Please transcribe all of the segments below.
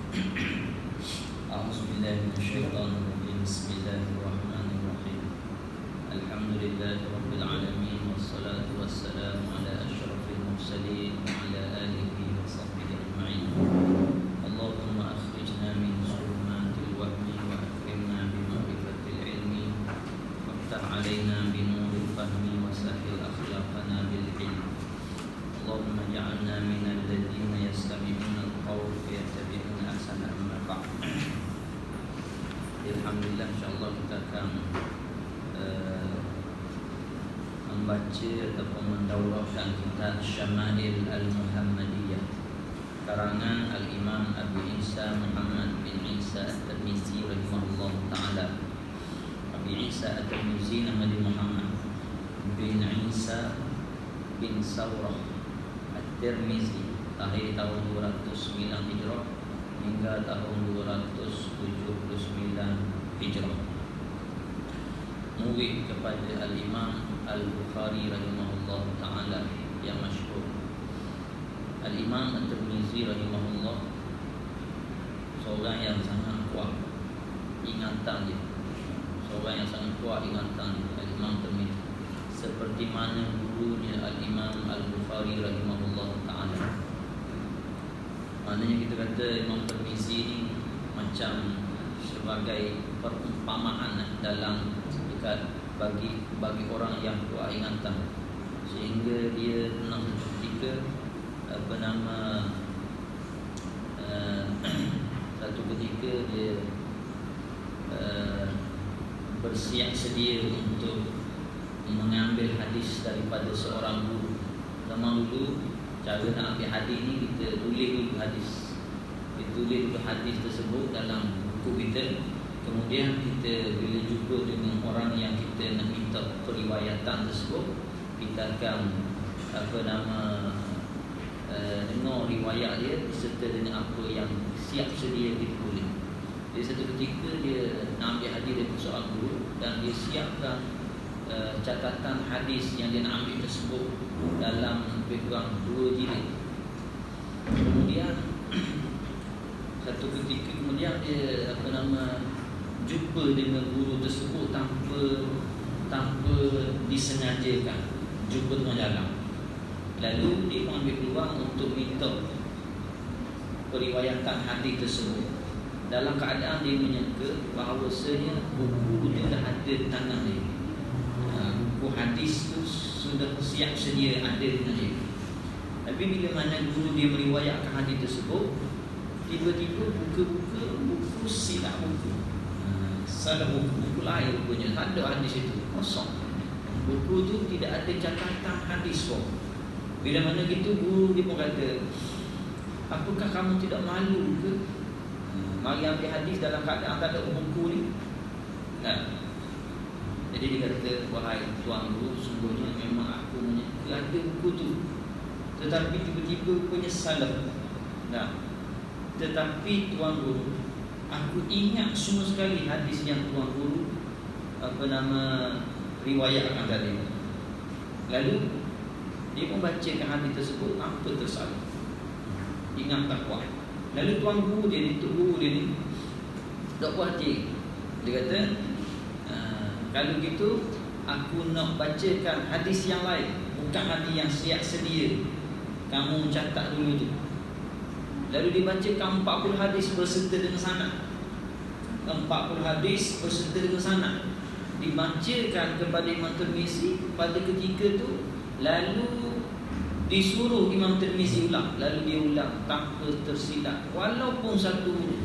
A'udzubillahi minasyaitonirrajim. Bismillahirrahmanirrahim. Alhamdulillahi rabbil alamin wassalatu wassalamu ala asyrafil mursalin wa ala alihi wa sahbihi ajma'in. Allahumma akhrijna min zulumatil wahmi wa akrimna bi ma'rifatil ilmi waftah 'alaina bi nuril fahmi wa sahhil akhlaqana bil ilm. Allahumma ja'alna minal ladzina yastami'una al-qawl fayattabi'una ahsana. Amma ba'd. Alhamdulillah, insyaAllah kita akan membaca ataupun mendaurahkan kitab Syama'il Al-Muhammadiyah karangan Al-Imam Abu Isa Muhammad bin Isa At-Tirmizi rahimahullah ta'ala. Abu Isa At-Tirmizi nama dia Muhammad bin Isa bin Sawrah At-Tirmizi, lahir tahun 209 Hijrah hingga tahun 279 Hijrah. Murid kepada Al-Imam Al-Bukhari rahimahullah ta'ala yang masyhur. Al-Imam At-Tirmizi rahimahullah seorang yang sangat kuat ingatan dia, seorang yang sangat kuat ingatan Al-Imam Tirmizi, seperti mana gurunya Al-Imam Al-Bukhari rahimahullah ta'ala. Maknanya kita kata Imam Tirmizi ni macam sebagai perumpamaan dalam dekat bagi orang yang kuat ingatan, sehingga dia pernah ketika satu ketika dia bersiap sedia untuk mengambil hadis daripada seorang guru. Zaman dulu cara nak ambil hadis ni, kita tulis dulu hadis. Kita tulis dulu hadis tersebut dalam buku kita. Kemudian kita bila jumpa dengan orang yang kita nak minta periwayatan tersebut, kita akan dengar riwayat dia serta dengan apa yang siap sedia kita tulis. Jadi satu ketika dia nak ambil hadis dari seorang guru dan dia siapkan catatan hadis yang dia nak ambil tersebut dalam lebih kurang 2 jilid. Kemudian satu ketika kemudian dia jumpa dengan guru tersebut tanpa disengajakan, jumpa tengah jalan. Lalu dia mengambil peluang untuk minta periwayatan hadis tersebut dalam keadaan dia menyangka bahawasanya buku dia dah ada di tangan dia. Buku hadis tu sudah siap sedia ada dengan dia. Tapi bila mana guru dia meriwayatkan hadis tersebut, tiba-tiba buka buku silap buku. Salah buku lain rupanya, tak ada hadis itu, kosong. Buku tu tidak ada catatan hadis pun. Bila mana gitu guru dia pun kata, apakah kamu tidak malu ke mari ambil hadis dalam keadaan tak ada buku ni? Jadi dia kata, wahai tuan guru, sungguhnya memang aku menyangka ada buku tu, tetapi tiba-tiba punya salah. Tetapi tuan guru, aku ingat semua sekali hadis yang tuan guru riwayatkan tadi. Lalu dia membacakan hadis tersebut tanpa tersalah, ingat tak kuat. Lalu tuan guru dia ni, tak puas hati. Dia kata, kalau gitu aku nak bacakan hadis yang lain, bukan hadis yang siap sedia, kamu catat dulu tu. Lalu dibacakan 40 hadis berserta dengan sanad. 40 hadis berserta dengan sanad dibacakan kepada Imam Tirmizi pada ketika tu. Lalu disuruh Imam Tirmizi ulang. Lalu dia ulang tanpa tersilap, walaupun satu huruf.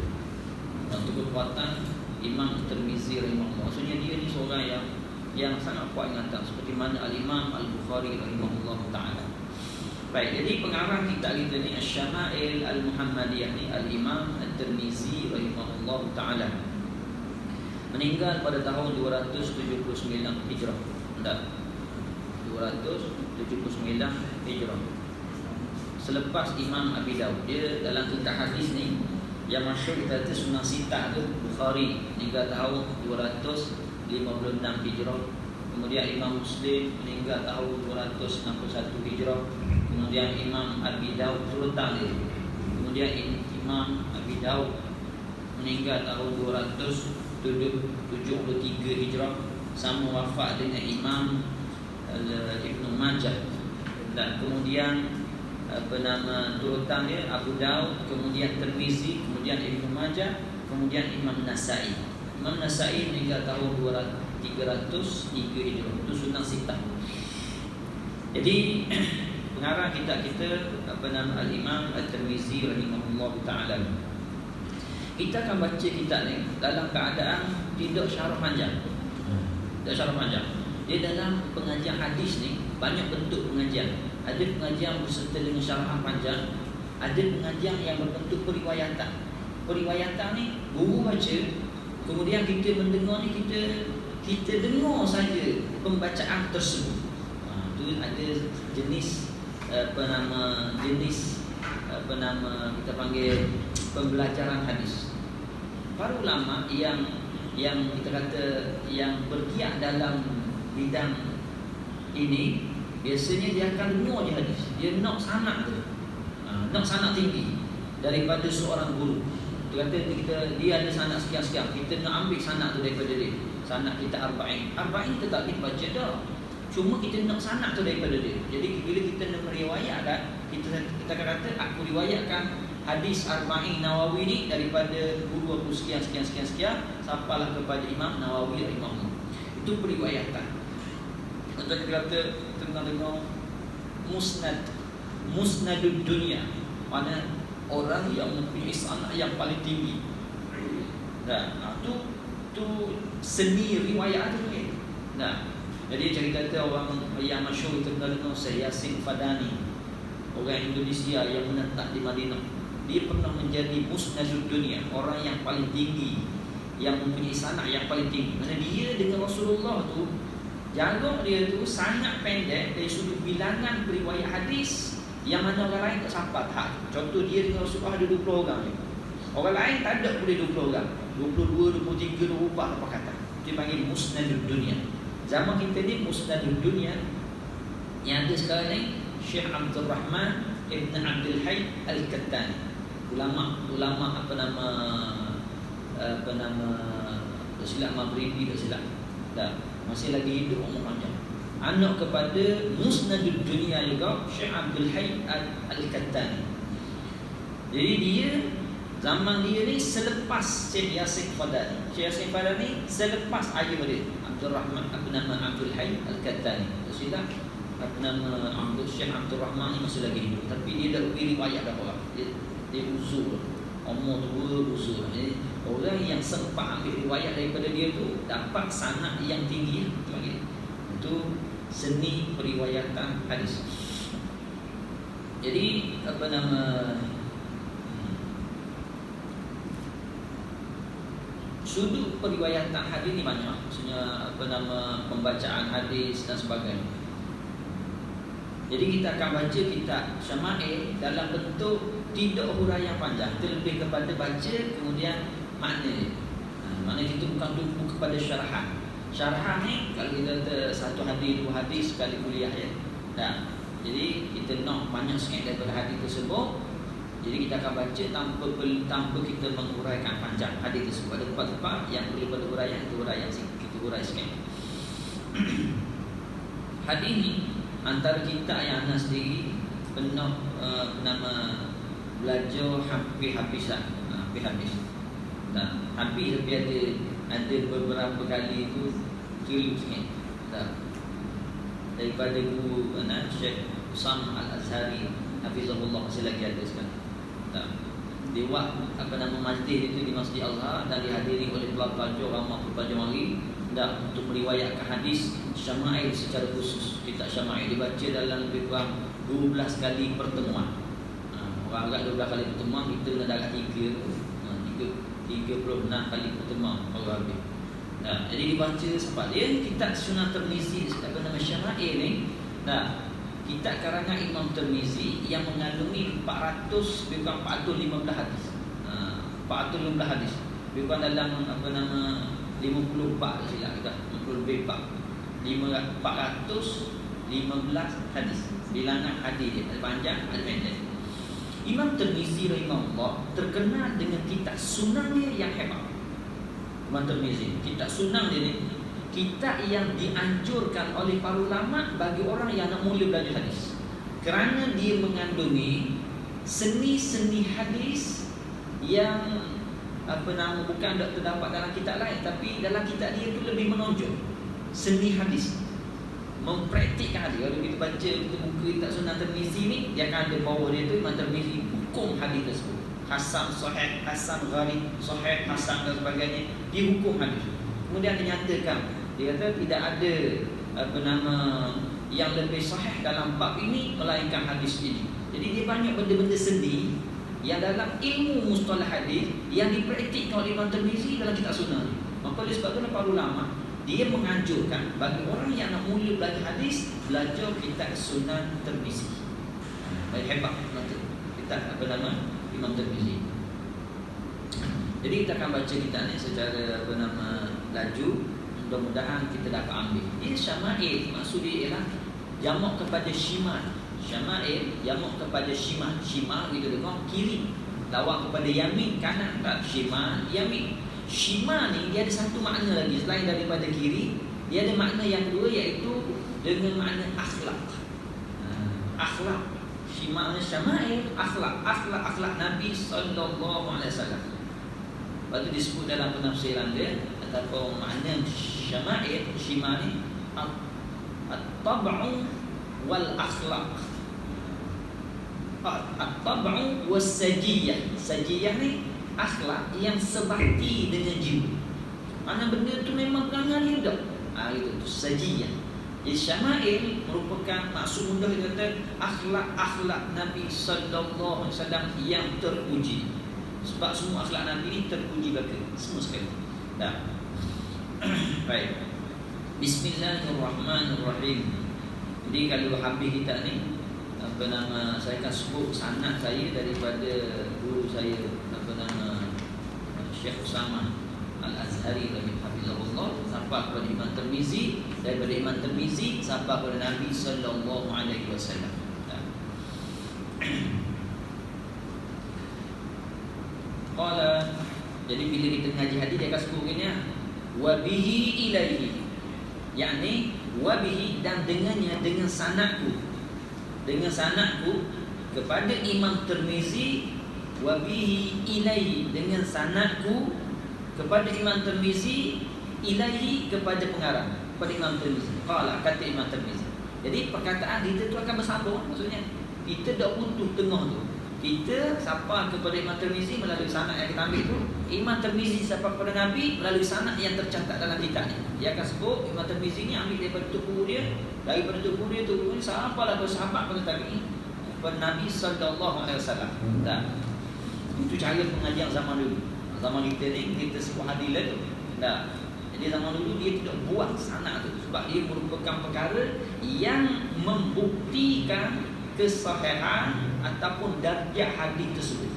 Untuk kekuatan Imam Tirmizi rahimahullah. Maksudnya dia ni seorang yang sangat kuat ingatan, seperti mana Al-Imam Al-Bukhari rahimahullah ta'ala. Baik, jadi pengarang kitab kita ni Asy-Syama'il Al-Muhammadiyah ni Al-Imam At-Tirmizi rahimahullah ta'ala meninggal pada tahun 279 Hijrah. 279 Hijrah. Selepas Imam Abi Daud. Dia dalam kitab hadis ni yang masyhur kita kata Sunan Sitah tu, Bukhari meninggal tahun 256 Hijrah. Kemudian Imam Muslim meninggal tahun 261 Hijrah. Kemudian Imam Abi Daud turut dia. Kemudian Imam Abi Daud meninggal tahun 273 Hijrah, sama wafat dengan Imam Ibnu Majah. Dan kemudian turutan dia Abu Daud, kemudian Tirmizi, kemudian Ibnu Majah, kemudian Imam Nasa'i. Imam Nasa'i meninggal tahun 303 Hijrah. Itu Sunan Sitah. Jadi pengarang kita Al-Imam At-Tirmizi rahimahullah taala. Kita akan baca kitab ni dalam keadaan tidak syarah panjang. Tidak syarah panjang. Dia dalam pengajian hadis ni banyak bentuk pengajian. Ada pengajian berserta dengan syarah panjang, ada pengajian yang berbentuk periwayatan. Periwayatan ni guru baca, kemudian kita mendengar ni kita dengar saja pembacaan tersebut. Itu ada jenis kita panggil pembelajaran hadis. Para ulama yang kita kata yang bergiat dalam bidang ini, biasanya dia akan dengar je hadis. Dia nak sanad tu, nak sanad tinggi daripada seorang guru. Dia kata dia ada sanad sekian-sekian, kita nak ambil sanad tu daripada dia. Sanad kita arba'in kita tak boleh baca dah, cuma kita nak sanad tu daripada dia. Jadi bila kita nak meriwayatkan, kita akan kata aku riwayatkan hadis arba'in Nawawi ni daripada guru aku sekian sampailah kepada Imam Nawawi rahimahullah. Itu periwayatan. Atau kita kata tengah-tengah musnadud dunia, mana orang yang mempunyai sanad yang paling tinggi. Tu seni riwayat tu ni. Jadi cerita orang yang masyhur terkenal Syekh Yasin Fadani, orang Indonesia yang menetap di Madinah. Dia pernah menjadi musnadud dunia, orang yang paling tinggi, yang mempunyai sanad yang paling tinggi. Mana dia dengan Rasulullah tu, jarak dia tu sangat pendek dari sudut bilangan periwayat hadis yang mana orang lain tak sampai tahap. Contoh dia dengan Rasulullah ada 20 orang ni. Orang lain tak ada boleh 20 orang. 22, 23, 24 apa kata. Dia panggil musnadud dunia. Zaman kita ni musnadud dunia yang ada sekarang ni Syekh Abdul Rahman Ibn Abdul Hayy Al-Kattani. Ulama tak silap Maghribi, tak silap. Masih lagi hidup, umur panjang. Anak kepada musnadud dunia juga Syekh Abdul Hayy Al-Kattani. Jadi dia zaman dia ni selepas Syekh Yasin Fadani. Syekh Yasin Fadani selepas ayah dia Abdul Rahman Abdul Hayy Al-Kattani. Tak silap Syekh Abdul Rahman ni masih lagi hidup, tapi dia dah beri riwayat dah orang. Dia uzur, umur tua uzur. Jadi orang yang sempat ambil riwayat daripada dia tu dapat sanad yang tinggi. Itu seni periwayatan hadis. Jadi sudut periwayatan hadis ni banyak. Maksudnya pembacaan hadis dan sebagainya. Jadi kita akan baca kitab Syama'il dalam bentuk tidak huraian panjang. Kita lebih kepada baca kemudian makna dia. Makna kita bukan tumpu kepada syarahan. Syarahan ni kalau kita kata satu hadis, dua hadis sekali kuliah ya. Jadi kita nak banyak sangat daripada hadis tersebut. Jadi kita akan baca tanpa kita menguraikan panjang hadis tersebut. Ada tempat-tempat yang perlu pada huraian, itu huraian sikit, kita hurai sikit. Hadis ni antara kita yang Anas sendiri pernah belajar hampir habis. Habis tapi ada beberapa kali itu keliru sikit. Daripada guru Syekh Usam Al-Azhari hafizahullah, masih lagi ada sekarang. Dia buat majlis itu di Masjid Al-Azhar dan dihadiri oleh pelajar ramai pelajar mari untuk meriwayatkan hadis Syama'il secara khusus. Kitab Syama'il dibaca dalam lebih kurang 12 kali pertemuan. Orang agak 12 kali pertemuan, kita kena darat 36 kali pertemuan orang habis. Jadi dibaca sebab dia kitab Sunan Tirmizi Syama'il ni. Kitab karangan Imam Tirmizi yang mengandungi 415 hadis. 415 hadis. Lebih kurang dalam 54 silap kita, 50 lebih 415 hadis. Bilangan hadis dia ada panjang, ada pendek. Imam Tirmizi rahimahullah terkenal dengan kitab sunannya yang hebat. Imam Tirmizi, kitab sunan dia ni kitab yang dianjurkan oleh para ulama bagi orang yang nak mula belajar hadis. Kerana dia mengandungi seni-seni hadis yang bukan terdapat dalam kitab lain, tapi dalam kitab dia tu lebih menonjol seni hadis, mempraktikkan hadis. Kalau kita baca, kita buka kitab Sunan Tirmizi ni, dia akan ada bawah dia tu Imam Tirmizi hukum hadis tersebut, hasan, sahih, hasan gharib, sahih, hasan dan sebagainya. Dia hukum hadis. Kemudian dia nyatakan, dia kata tidak ada yang lebih sahih dalam bab ini melainkan hadis ini. Jadi dia banyak benda-benda seni yang dalam ilmu mustalah hadis yang dipraktikkan oleh Imam Tirmizi dalam kitab sunnah. Maka oleh sebab itulah para ulama dia menganjurkan bagi orang yang nak mula belajar hadis, belajar kitab Sunan Tirmizi. Baik, hebat kitab Imam Tirmizi. Jadi kita akan baca kitab ni secara laju. Mudah-mudahan kita dapat ambil. Ini syama'il, maksud dia ialah jamak kepada shimal. Syama'il jamak kepada shimal. Shimal kita dengar kiri, lawan kepada yamin, kanan. Tak, shimal, yamin. Shimal ni dia ada satu makna lagi selain daripada kiri. Dia ada makna yang kedua, iaitu dengan makna akhlak. Akhlak. Shimal, syama'il, akhlak. Akhlak Nabi sallallahu alaihi wasallam. Lepas tu disebut dalam penafsiran dia ataupun makna syama'il, shimal ni at-tab'u wal akhlaq. At-tab'u was sajiyah. Sajiyah ni akhlak yang sebati dengan jiwa. Mana benda tu memang perangai dia dah. Itu tu sajiyah. Jadi syama'il merupakan maksud mudah dia kata akhlak Nabi sallallahu alaihi wasallam yang terpuji. Sebab semua akhlak Nabi ni terpuji belaka, semua sekali. Dah. Baik. Bismillahirrahmanirrahim. Jadi kalau habis kita ni saya akan sebut sanad saya daripada guru saya Syekh Usamah Al-Azhari rahimahullah sampai kepada Imam Tirmizi, daripada Imam Tirmizi sampai kepada Nabi sallallahu alaihi wasallam. Qala, jadi bila kita ngaji hadis dia akan sebut begini, wa bihi ilaihi, yakni wa bihi, dan dengannya, dengan sanadku kepada Imam Tirmizi, wa bihi ilaihi, dengan sanadku kepada Imam Tirmizi, ilaihi, kepada pengarang, kepada Imam Tirmizi. Qala, kata Imam Tirmizi. Jadi perkataan kita tu akan bersambung, maksudnya kita dah butuh tengah tu. Kita sapa kepada Imam Tirmizi melalui sanad yang kita ambil tu. Imam Tirmizi sapa kepada Nabi melalui sanad yang tercatat dalam kitab ni. Dia akan sebut Imam Tirmizi ni ambil daripada tubuh dia, daripada tubuh dia sahabalah bersahabat kepada tabi'in, kepada Nabi sallallahu alaihi wasallam. Itu cara pengajian zaman dulu. Zaman kita ni kita sebut hadis tu. Jadi zaman dulu dia tidak buat sanad tu sebab dia merupakan perkara yang membuktikan kesahihan ataupun darjah hadis tersebut.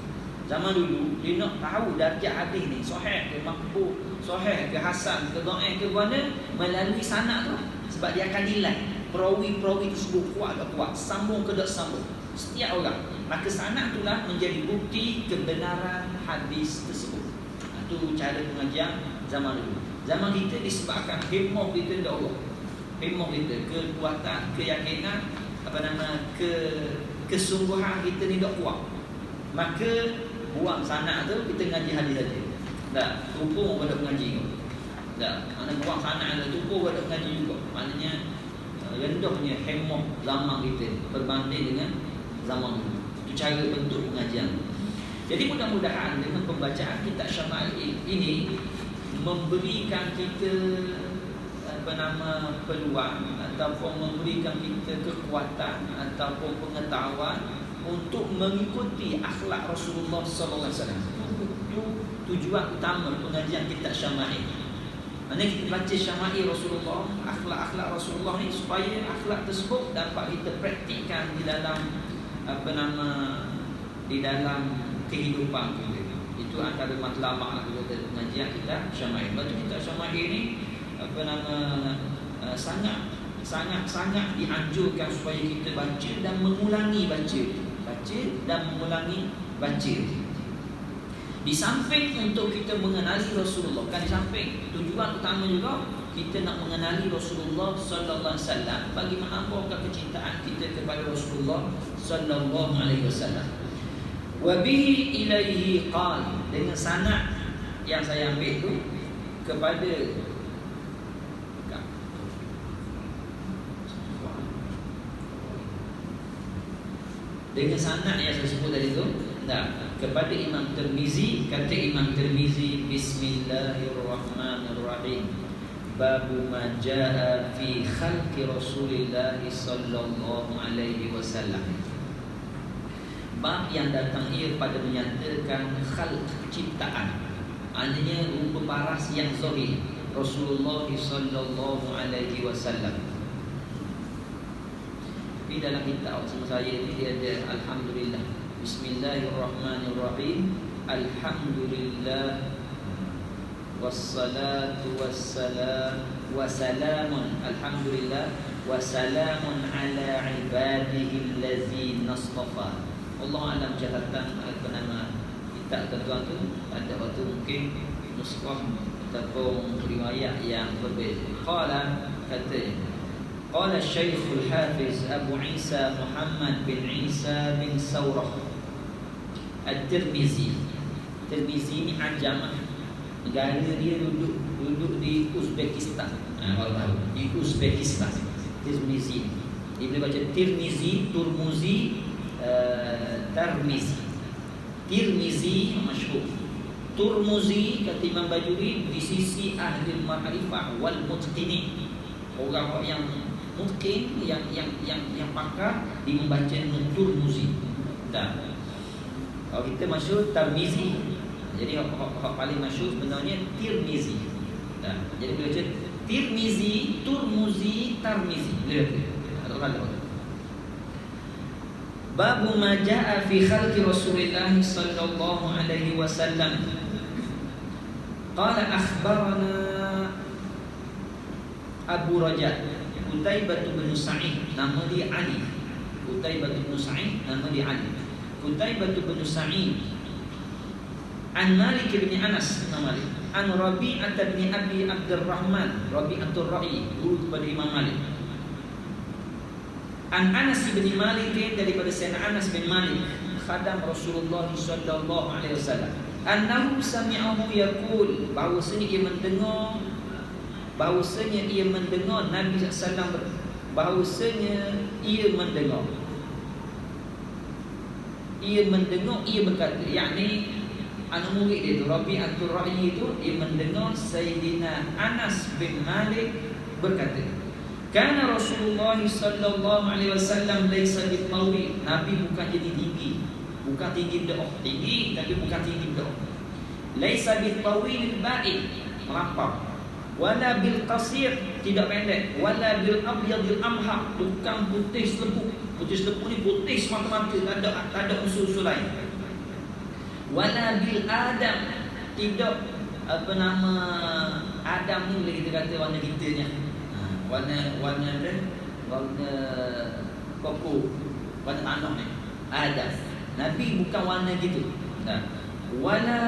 Zaman dulu dia nak tahu darjah hadis ni sahih ke maqbul, sahih ke hasan ke dhaif ke mana, melalui sanad tu. Sebab dia akan nilai perawi-perawi tersebut kuat tak kuat, sambung ke tak sambung setiap orang. Maka sanad itulah menjadi bukti kebenaran hadis tersebut. Itu cara pengajian zaman dulu. Zaman kita disebabkan himmah kita dari Allah, himmah kita, kekuatan, keyakinan, kesungguhan kita ni tak kuat, maka buang sanad tu, kita ngaji hadis saja. Dah, tumpung pada pengaji kau. Dah, mana buang sanad tu, tumpung pada pengaji juga. Maknanya rendahnya himmah zaman kita berbanding dengan zaman dulu. Itu cara bentuk pengajian. Jadi mudah-mudahan dengan pembacaan kitab Syama'il ini memberikan kita peluang ataupun memberikan kita kekuatan ataupun pengetahuan untuk mengikuti akhlak Rasulullah sallallahu alaihi wasallam. Itu tujuan utama pengajian kitab Syama'il. Mana kita baca Syama'il Rasulullah, akhlak-akhlak Rasulullah ni, supaya akhlak tersebut dapat kita praktikkan di dalam di dalam kehidupan kita. Itu antara matlamat kita pengajian kitab Syama'il. Lepas tu kitab Syama'il ni sangat dianjurkan supaya kita baca dan mengulangi baca baca dan mengulangi baca. Di samping untuk kita mengenali Rasulullah, kan di samping tujuan utama juga kita nak mengenali Rasulullah sallallahu alaihi wasallam, bagi menambahkan kecintaan kita kepada Rasulullah sallallahu alaihi wasallam. Wa bihi ilaihi qal, dengan sanad yang saya ambil tu kepada dengan sanad yang saya sebut tadi tu, kepada Imam Tirmizi. Kata Imam Tirmizi, Bismillahirrahmanirrahim, babu ma jaa fi khalqi Rasulillah sallallahu alaihi wasallam. Bab yang datang ia pada menyatakan khalq, ciptaan, maknanya rupa paras yang zahir Rasulullah sallallahu alaihi wasallam. Di dalam kitab sama saya ni dia ada alhamdulillah. Bismillahirrahmanirrahim. Alhamdulillah wassalatu wassalamun alhamdulillah wassalamun ala ibadihi allazina istafa. Allah alam catatan apa nama kitab tuan tu, ada waktu mungkin nuskhah ataupun riwayat yang berbeza. Kata Qala Syekhul Hafiz Abu Isa Muhammad bin Isa bin Saurah At-Tirmizi. Tirmizi ni ajam, negara dia duduk di Uzbekistan. Di Uzbekistan. Tirmizi. Dia boleh baca Tirmizi, Turmuzi, Tarmizi. Tirmizi masyhur. Turmuzi kata Imam Bajuri di sisi ahli ma'rifah wal mutqinin. Orang yang mungkin yang pakar di membaca Turmuzi. Dan kalau kita masyhur Tarmizi, jadi hak paling masyhur sebenarnya Tirmizi. Dan jadi bila baca Tirmizi, Turmuzi, Tarmizi, ada. Babu ma jaa fi khalqi Rasulillah sallallahu alaihi wasallam. Qala akhbarana Abu Raja Qutaibah bin Sa'id, nama dia Ali. Qutaibah bin Sa'id, nama dia Ali. Qutaibah bin Sa'id an Malik bin Anas, nama Malik. An Rabi'ah bin Abi Abdurrahman, Rabi'atul Ra'i, guru kepada Imam Malik. An Anas bin Malik, daripada Sayyidina Anas bin Malik, khadam Rasulullah sallallahu alaihi wasallam. Annahu sami'ahu yaqul, bahawasanya ia mendengar Nabi SAW, bahawasanya ia mendengar, ia berkata, yakni anak murid dia tu Rabi'atul Ra'i itu, dia mendengar Sayyidina Anas bin Malik berkata, kana Rasulullah sallallahu alaihi wasallam laisa bitawil, Nabi bukan jadi tinggi, bukan tinggi bid'ah, tinggi tapi bukan tinggi bid'ah. Laisa bitawil ba'id, merampau. Wala bil qasir, tidak pendek. Wala bil abyadil amhaq, bukan putih selepuk. Putih selepuk ni putih semata-mata, tak ada unsur-unsur lain. Wala bil adam, tidak apa nama Adam ni boleh kita kata warna kitanya. Warna koko, warna tanah ni Adam. Nabi bukan warna gitu. Wala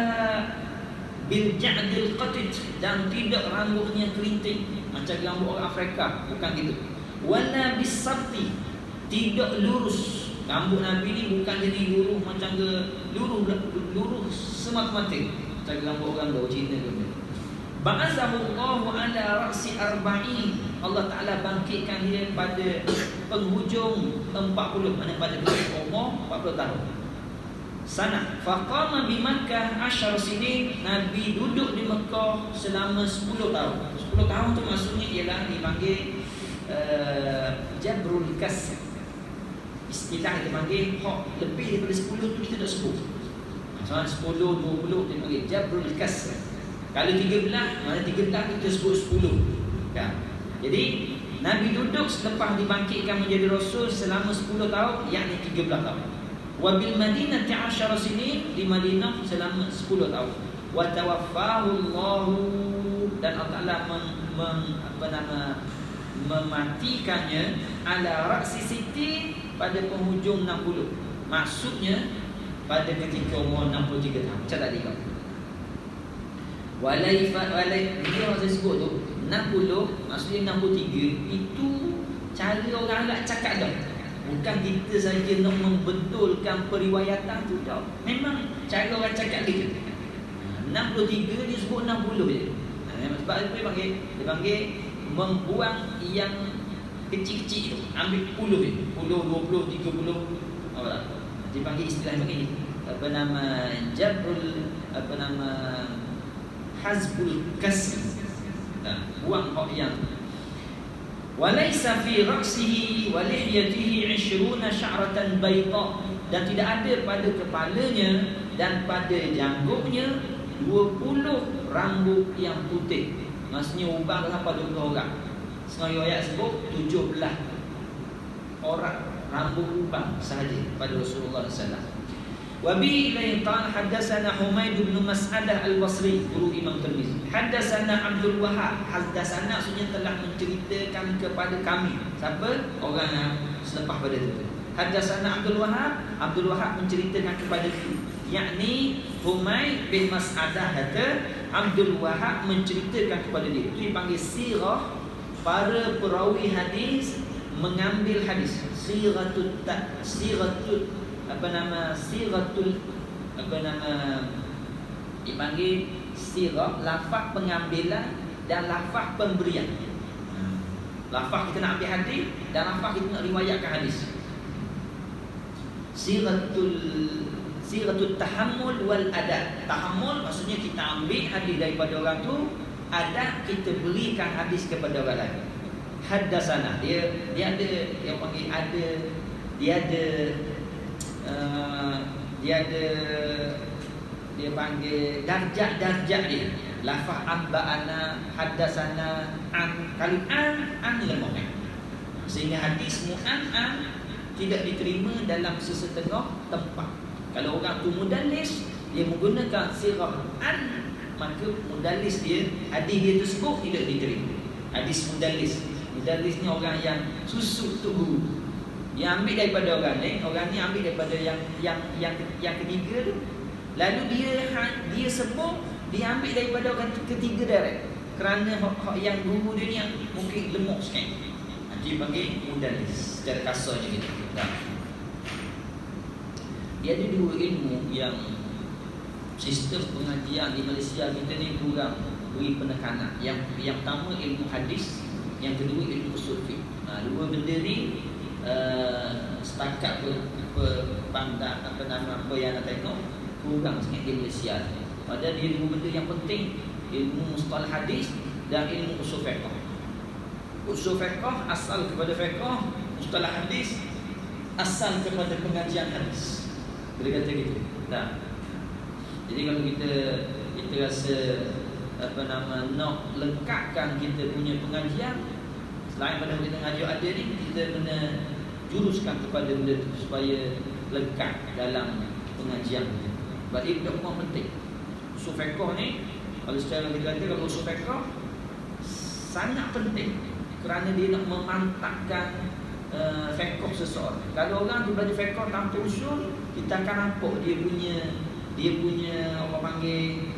bil ja'dil qatid, dan tidak rambutnya kerinting macam rambut orang Afrika, bukan gitu. Wala bisabti, tidak lurus. Rambut Nabi ni bukan jadi lurus macam ke lurus semata-mata macam rambut orang luar Cina ke. Ba'athahu Allahu ala ra'si arba'in, Allah Ta'ala bangkitkan dia pada penghujung 40, mana pada umur 40 tahun. Sana faqama bi Makkah 10 sinin, Nabi duduk di Mekah selama 10 tahun. 10 tahun tu maksudnya ialah dipanggil Jabrul Kasr. Istilah dipanggil hak lebih daripada 10 tu kita tak sebut. Soal 10, 20 dipanggil Jabrul Kasr. Kalau 13, mana 13 kita sebut 10. Kan? Jadi Nabi duduk selepas dibangkitkan menjadi Rasul selama 10 tahun, yakni 13 tahun. Wa bil Madinati 10 sinin, di Madinah selama 10 tahun. Wa tawaffahu Allah, dan Allah Ta'ala mematikannya ala ra'si sitin, pada penghujung 60. Maksudnya pada ketika umur 63 tahun. Macam tadi kau. Walai dia orang sebut tu 60, maksudnya 63 itu cara orang Arab cakap dah. Bukan kita saja nak membetulkan periwayatan tu dah. Memang cara orang cakap gitu. 63 dia sebut 60 je. Sebab apa dia panggil membuang yang kecil-kecil tu, ambil 10 je. 10, 20, 30. Apa tak? Dia panggil istilah begini. Apa nama jabrul, apa nama hazbul kasr. Buang hak yang walaysa fi ra'sihi wa lihyatihi 20 sya'ratan bayda, dan tidak ada pada kepalanya dan pada janggutnya 20 rambut yang putih. Maksudnya ubang sampai 20 orang. Setengah ayat sebut 17 orang rambut ubang sahaja pada Rasulullah SAW. Wa bi ilayhi qala haddatsana Humaid bin Mas'adah Al-Basri, guru Imam Tirmizi. Haddatsana Abdul Wahhab, haddatsana maksudnya telah menceritakan kepada kami. Siapa? Orang yang selepas pada itu. Haddatsana Abdul Wahhab menceritakan kepada kita, yakni Humaid bin Mas'adah kata Abdul Wahhab menceritakan kepada dia. Itu dipanggil sirah, para perawi hadis mengambil hadis. Siratul dipanggil sirah, lafaz pengambilan dan lafaz pemberian. Lafaz kita nak ambil hadis dan lafaz kita nak riwayatkan hadis. Siratul tahammul wal adab. Tahammul maksudnya kita ambil hadis daripada orang tu, adab kita berikan hadis kepada orang lain. Haddatsana, dia ada yang panggil dia panggil darjat dia. Lafaz amba'ana, haddatsana, kalau an lemah. Sehingga hadis mu'an tidak diterima dalam sesetengah tempat. Kalau orang tu mudallis, dia menggunakan sirah an, maka mudallis dia, hadis dia tersebut tidak diterima. Hadis mudallis ni orang yang susuk tu guru. Dia ambil daripada orang ni ambil daripada yang ketiga tu. Lalu dia sebut, dia ambil daripada orang ketiga direct. Kerana hak yang guru dia ni yang mungkin lemuk sikit. Dia panggil mudallis secara kasarnya gitu. Dia ada dua ilmu yang sistem pengajian di Malaysia kita ni kurang beri penekanan. Yang pertama ilmu hadis, yang kedua ilmu usul fiqh. Dua benda ni setakat pandang apa yang nak tengok kurang sikit di Malaysia. Padahal dia dua benda yang penting, ilmu mustalah hadis dan ilmu usul fiqh. Usul fiqh asal kepada fiqh, mustalah hadis asal kepada pengajian hadis. Dia kata gitu. Jadi kalau kita rasa nak lengkapkan kita punya pengajian, selain pada kita ngaji ada ni, kita kena juruskan kepada benda tu supaya lengkap dalam pengajian kita. Sebab dia benda penting. Usul fiqh ni, kalau secara kita kata, kalau usul fiqh sangat penting kerana dia nak memantapkan fiqh seseorang. Kalau orang tu belajar fiqh tanpa usul, kita akan nampak dia punya apa panggil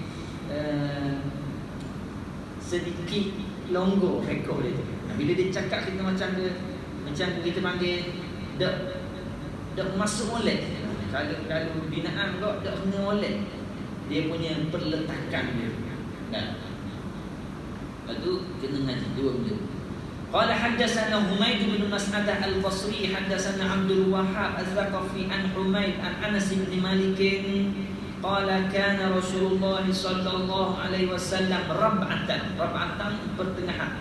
sedikit longgo fiqh dia tu. Bila dia cakap kita macam kita panggil dak masuk molek. Kalau binaan kau dak kena molek. Dia punya perletakan dia. Lepas kena ngaji dua benda. Qala haddatsana Humaid bin Mas'adah Al-Basri, haddatsana Abdul Wahhab Az-Zaqafi an Humaid an Anas bin Malik qala kana Rasulullah sallallahu alaihi wasallam rab'atan pertengahan.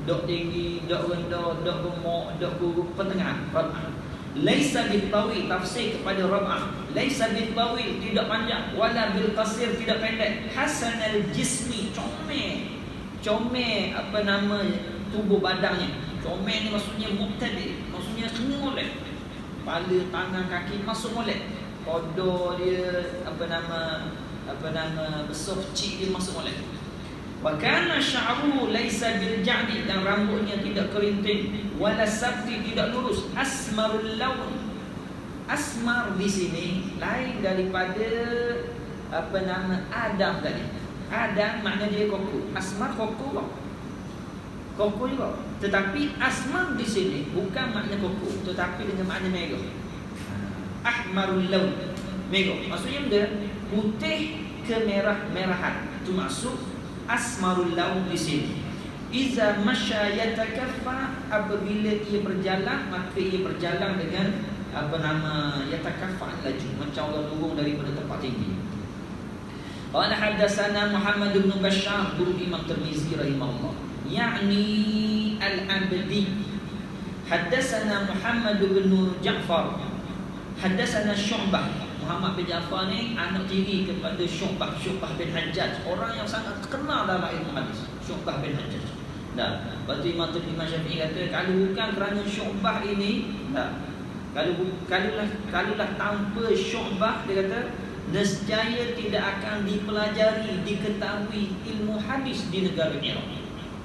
Dok tinggi, dok rendah, dok gemuk, dok buruk, pertengahan. Rab'ah. Laisa bil tawil, tafsir kepada rab'ah. Laisa bil tawil, tidak panjang, wala bil qasir, tidak pendek. Hasanal jismi, comel apa nama tubuh badannya. Comel ni maksudnya muqtadi, maksudnya kena molek. Kepala, tangan, kaki masuk molek. Kodoh dia apa nama besar kecil dia masuk molek. Wa kana sya'ruhu laisa bil ja'di, dan rambutnya tidak kerinting, wala sabti, tidak lurus, asmarul laun, Asmar di sini lain daripada Adam tadi. Adam maknanya dia koko. Asmar koko juga. Tetapi asmar di sini bukan makna koko, tetapi dengan makna merah. Ahmarul laun, merah. Maksudnya dia putih kemerah-merahan. Itu maksud asmarul laun di sini. Iza masya yatakaffa, apabila ia berjalan, maka ia berjalan dengan yatakaffa, laju macam orang turun daripada tempat tinggi. Qala hadatsana Muhammad bin Bashar, guru Imam Tirmizi rahimahullah, yakni al-Abdi. Hadatsana Muhammad bin Ja'far, hadatsana Syu'bah. Muhammad bin Ja'far ni anak tiri kepada Syu'bah bin Hajjaj, orang yang sangat terkenal dalam ilmu hadis. Syu'bah bin Hajjaj. Lepas tu Imam Syafi'i kata, kalau bukan kerana Syu'bah ini, Kalulah tanpa Syu'bah, dia kata, nescaya tidak akan dipelajari, diketahui ilmu hadis di negara Iraq.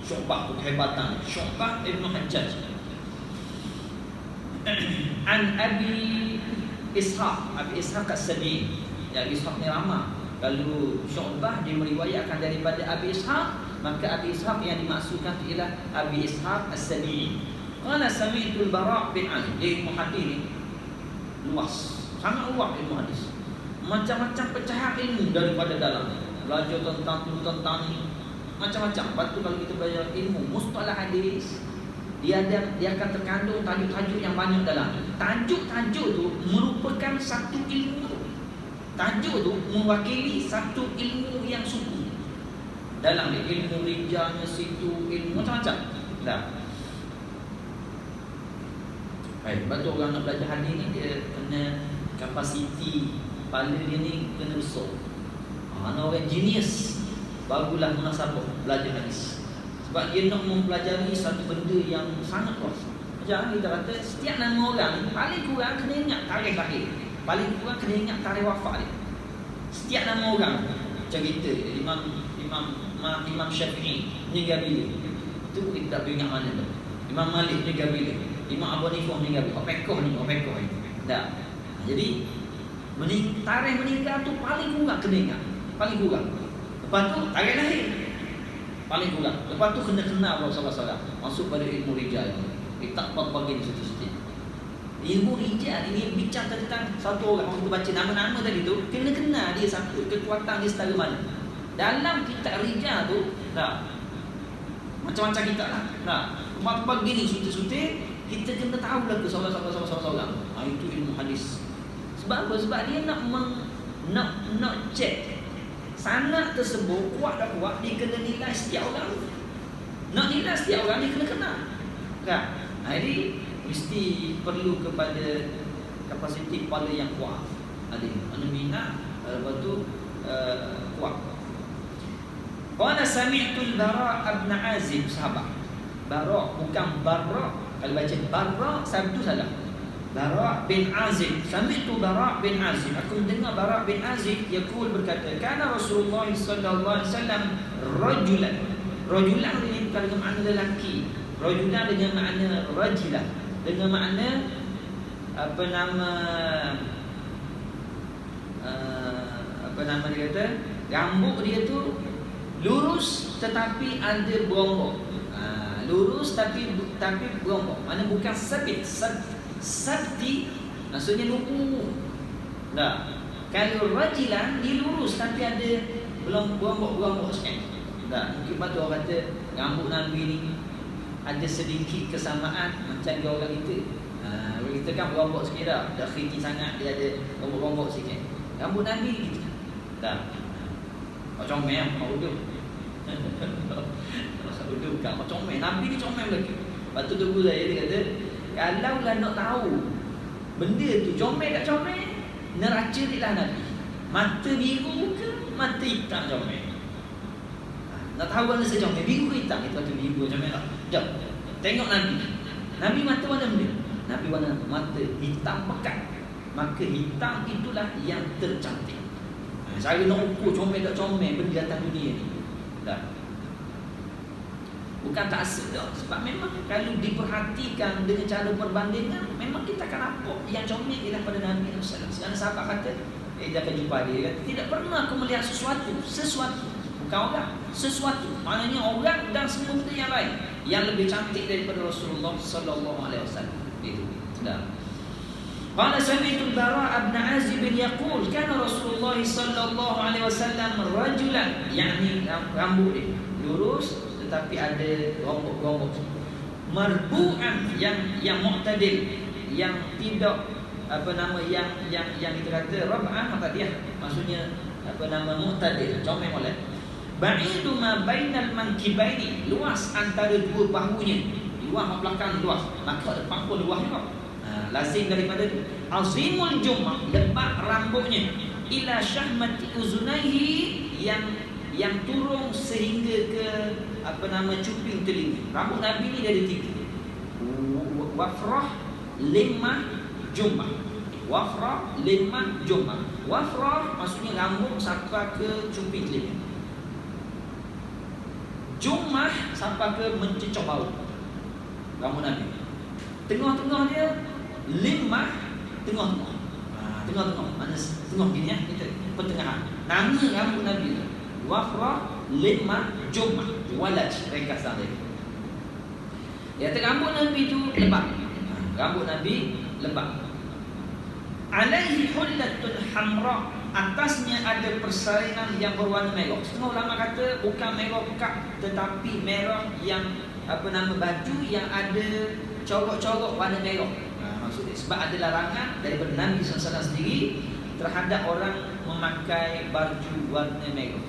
Syu'bah tu kehebatan. Syu'bah Ibn Hajjaj. An Abi Ishaq As-Sabi'i. Ya, Ishaq ni ramah. Kalau Syu'bah dia meriwayatkan daripada Abi Ishaq, maka Abi Ishaq yang dimaksudkan ialah Abi Ishaq As-Sabi'i. Qala sami'tu al-Bara' bin Azib. Ilmu hadis ni luas, sangat luas ilmu hadis. Macam-macam pecahan ilmu daripada dalam. Belajar tentang ni macam-macam. Lepas tu kalau kita belajar ilmu mustalah hadis, dia akan terkandung tajuk-tajuk yang banyak dalam. Tajuk-tajuk tu merupakan satu ilmu. Tajuk tu mewakili satu ilmu yang suku. Dalam dia, ilmu rijalnya situ, ilmu macam-macam. Dah. Baik, sebab tu orang nak belajar hadis ni dia kena kapasiti kepala dia ni kena besar. Mana orang genius barulah munasabah belajar hadis. Sebab dia nak mempelajari satu benda yang sangat luas. Macam kita kata setiap nama orang paling kurang kena ingat tarikh lahir, paling kurang kena ingat tarikh wafat dia. Setiap nama orang cerita Imam Syafi'i meninggal bila, itu kita tak ingat mana tu. Imam Malik meninggal bila, Imam Abu Hanifah meninggal bila, Pekoh ni. Dah. Jadi tarikh meninggal tu paling kurang kena ingat, paling kurang. Lepas tu tarikh lahir paling kurang. Lepas tu kena kenal Rasulullah SAW. Masuk pada ilmu rijal. Tak bagi sikit-sikit. Ilmu rijal ini bincang tentang satu orang. Kita baca nama-nama tadi tu, kena kenal dia siapa, kekuatan dia setara mana. Dalam kitab rijal tu, dah macam-macam kitab lah. Nah, bagi ni suti-suti, kita kena tahu lah ke seorang-seorang. Itu ilmu hadis. Sebab apa? Sebab dia nak check sanad tersebut kuat tak kuat, dia kena nilai setiap orang. Nak nilai setiap orang, dia kena kenal. Kan? Jadi mesti perlu kepada kapasiti kepala yang kuat. Ada mana minat, lepas tu kuat. Qala sami'tu al-Bara' ibn Azib, sahabat. Bara' bukan Bara'. Kalau baca Bara' sabtu salah. Bara' bin Azib. Sami'tu Bara' bin Azib. Aku mendengar Bara' bin Azib yaqul berkata, kana Rasulullah sallallahu alaihi wasallam rajulan. Rajulan ini bukan dengan makna lelaki. Rajulan dengan makna rajilah. Dengan makna apa nama dia kata, rambut dia tu lurus tetapi ada berombak. Lurus tapi berombak. Mana bukan sabit. Sabti maksudnya lurus. Dah. Kalau rajilan dia lurus tapi ada belum berombak sikit. Dah. Mungkin patut orang kata rambut Nabi ni ada sedikit kesamaan macam dia orang kita. Kita kan berombak sikit dah. Dah khiti sangat, dia ada berombak sikit. Rambut Nabi gitu. Dah. Macam comel, mak uduk. Uduk kan, macam comel. Nabi ni comel lagi. Lepas tu tunggu saya, dia kata, kalau lah nak tahu benda tu comel tak comel, neraca dia lah Nabi. Mata biru ke mata hitam comel? Nak tahu mana saya comel, biru ke hitam? Itu biru comel tak? Jom, tengok Nabi. Nabi mata warna benda? Nabi warna mata hitam pekat. Maka hitam itulah yang tercantik. Saya nak ukur comel tak comel benda atas dunia ni. Dah. Bukan tak sedap. Sebab memang kalau diperhatikan dengan cara perbandingan, memang kita akan nampak yang comel ialah pada Nabi SAW. Sekarang sahabat kata, dia akan jumpa dia, kata, tidak pernah aku melihat sesuatu, bukan orang, sesuatu. Maknanya orang dan semua benda yang lain yang lebih cantik daripada Rasulullah SAW. Itu. Sudah. Qala sami'tu Bara' bin Azib yaqul kana Rasulullah sallallahu alaihi wasallam rajulan, yakni rambut dia lurus tetapi ada rombok-rombok, marbu'an yang mu'tadil, yang tidak yang kita kata rab'ah apa dia maksudnya mu'tadil, comel molek. Ba'idu ma bainal mankibaini, luas antara dua bahunya, luas belakang luas, maka depan pun luas juga. Lazim daripada itu. Azimul jumah, lebat rambutnya, ila syahmati uzunaihi, yang turun sehingga ke cuping telinga. Rambut Nabi ni dari tiga. Wafrah, limah, jumah. Wafrah, limah, jumah. Wafrah maksudnya rambut sampai ke cuping telinga. Jumah sampai ke mencecok bau. Rambut Nabi. Tengah-tengah dia limah, tengah-tengah. Tengah-tengah. Mana tengah gini ya? Kita pertengahan. Nama rambut Nabi tu. Wafrah, limah, jumah. Walaj, ringkasan dia. Dia kata rambut Nabi tu lebat. Rambut Nabi lebat. Alaihi hullatun hamra, atasnya ada persalinan yang berwarna merah. Setengah ulama kata bukan merah pekat, tetapi merah yang baju yang ada corok-corok warna merah. Maksudnya sebab ada larangan daripada Nabi SAW sendiri terhadap orang memakai baju warna merah.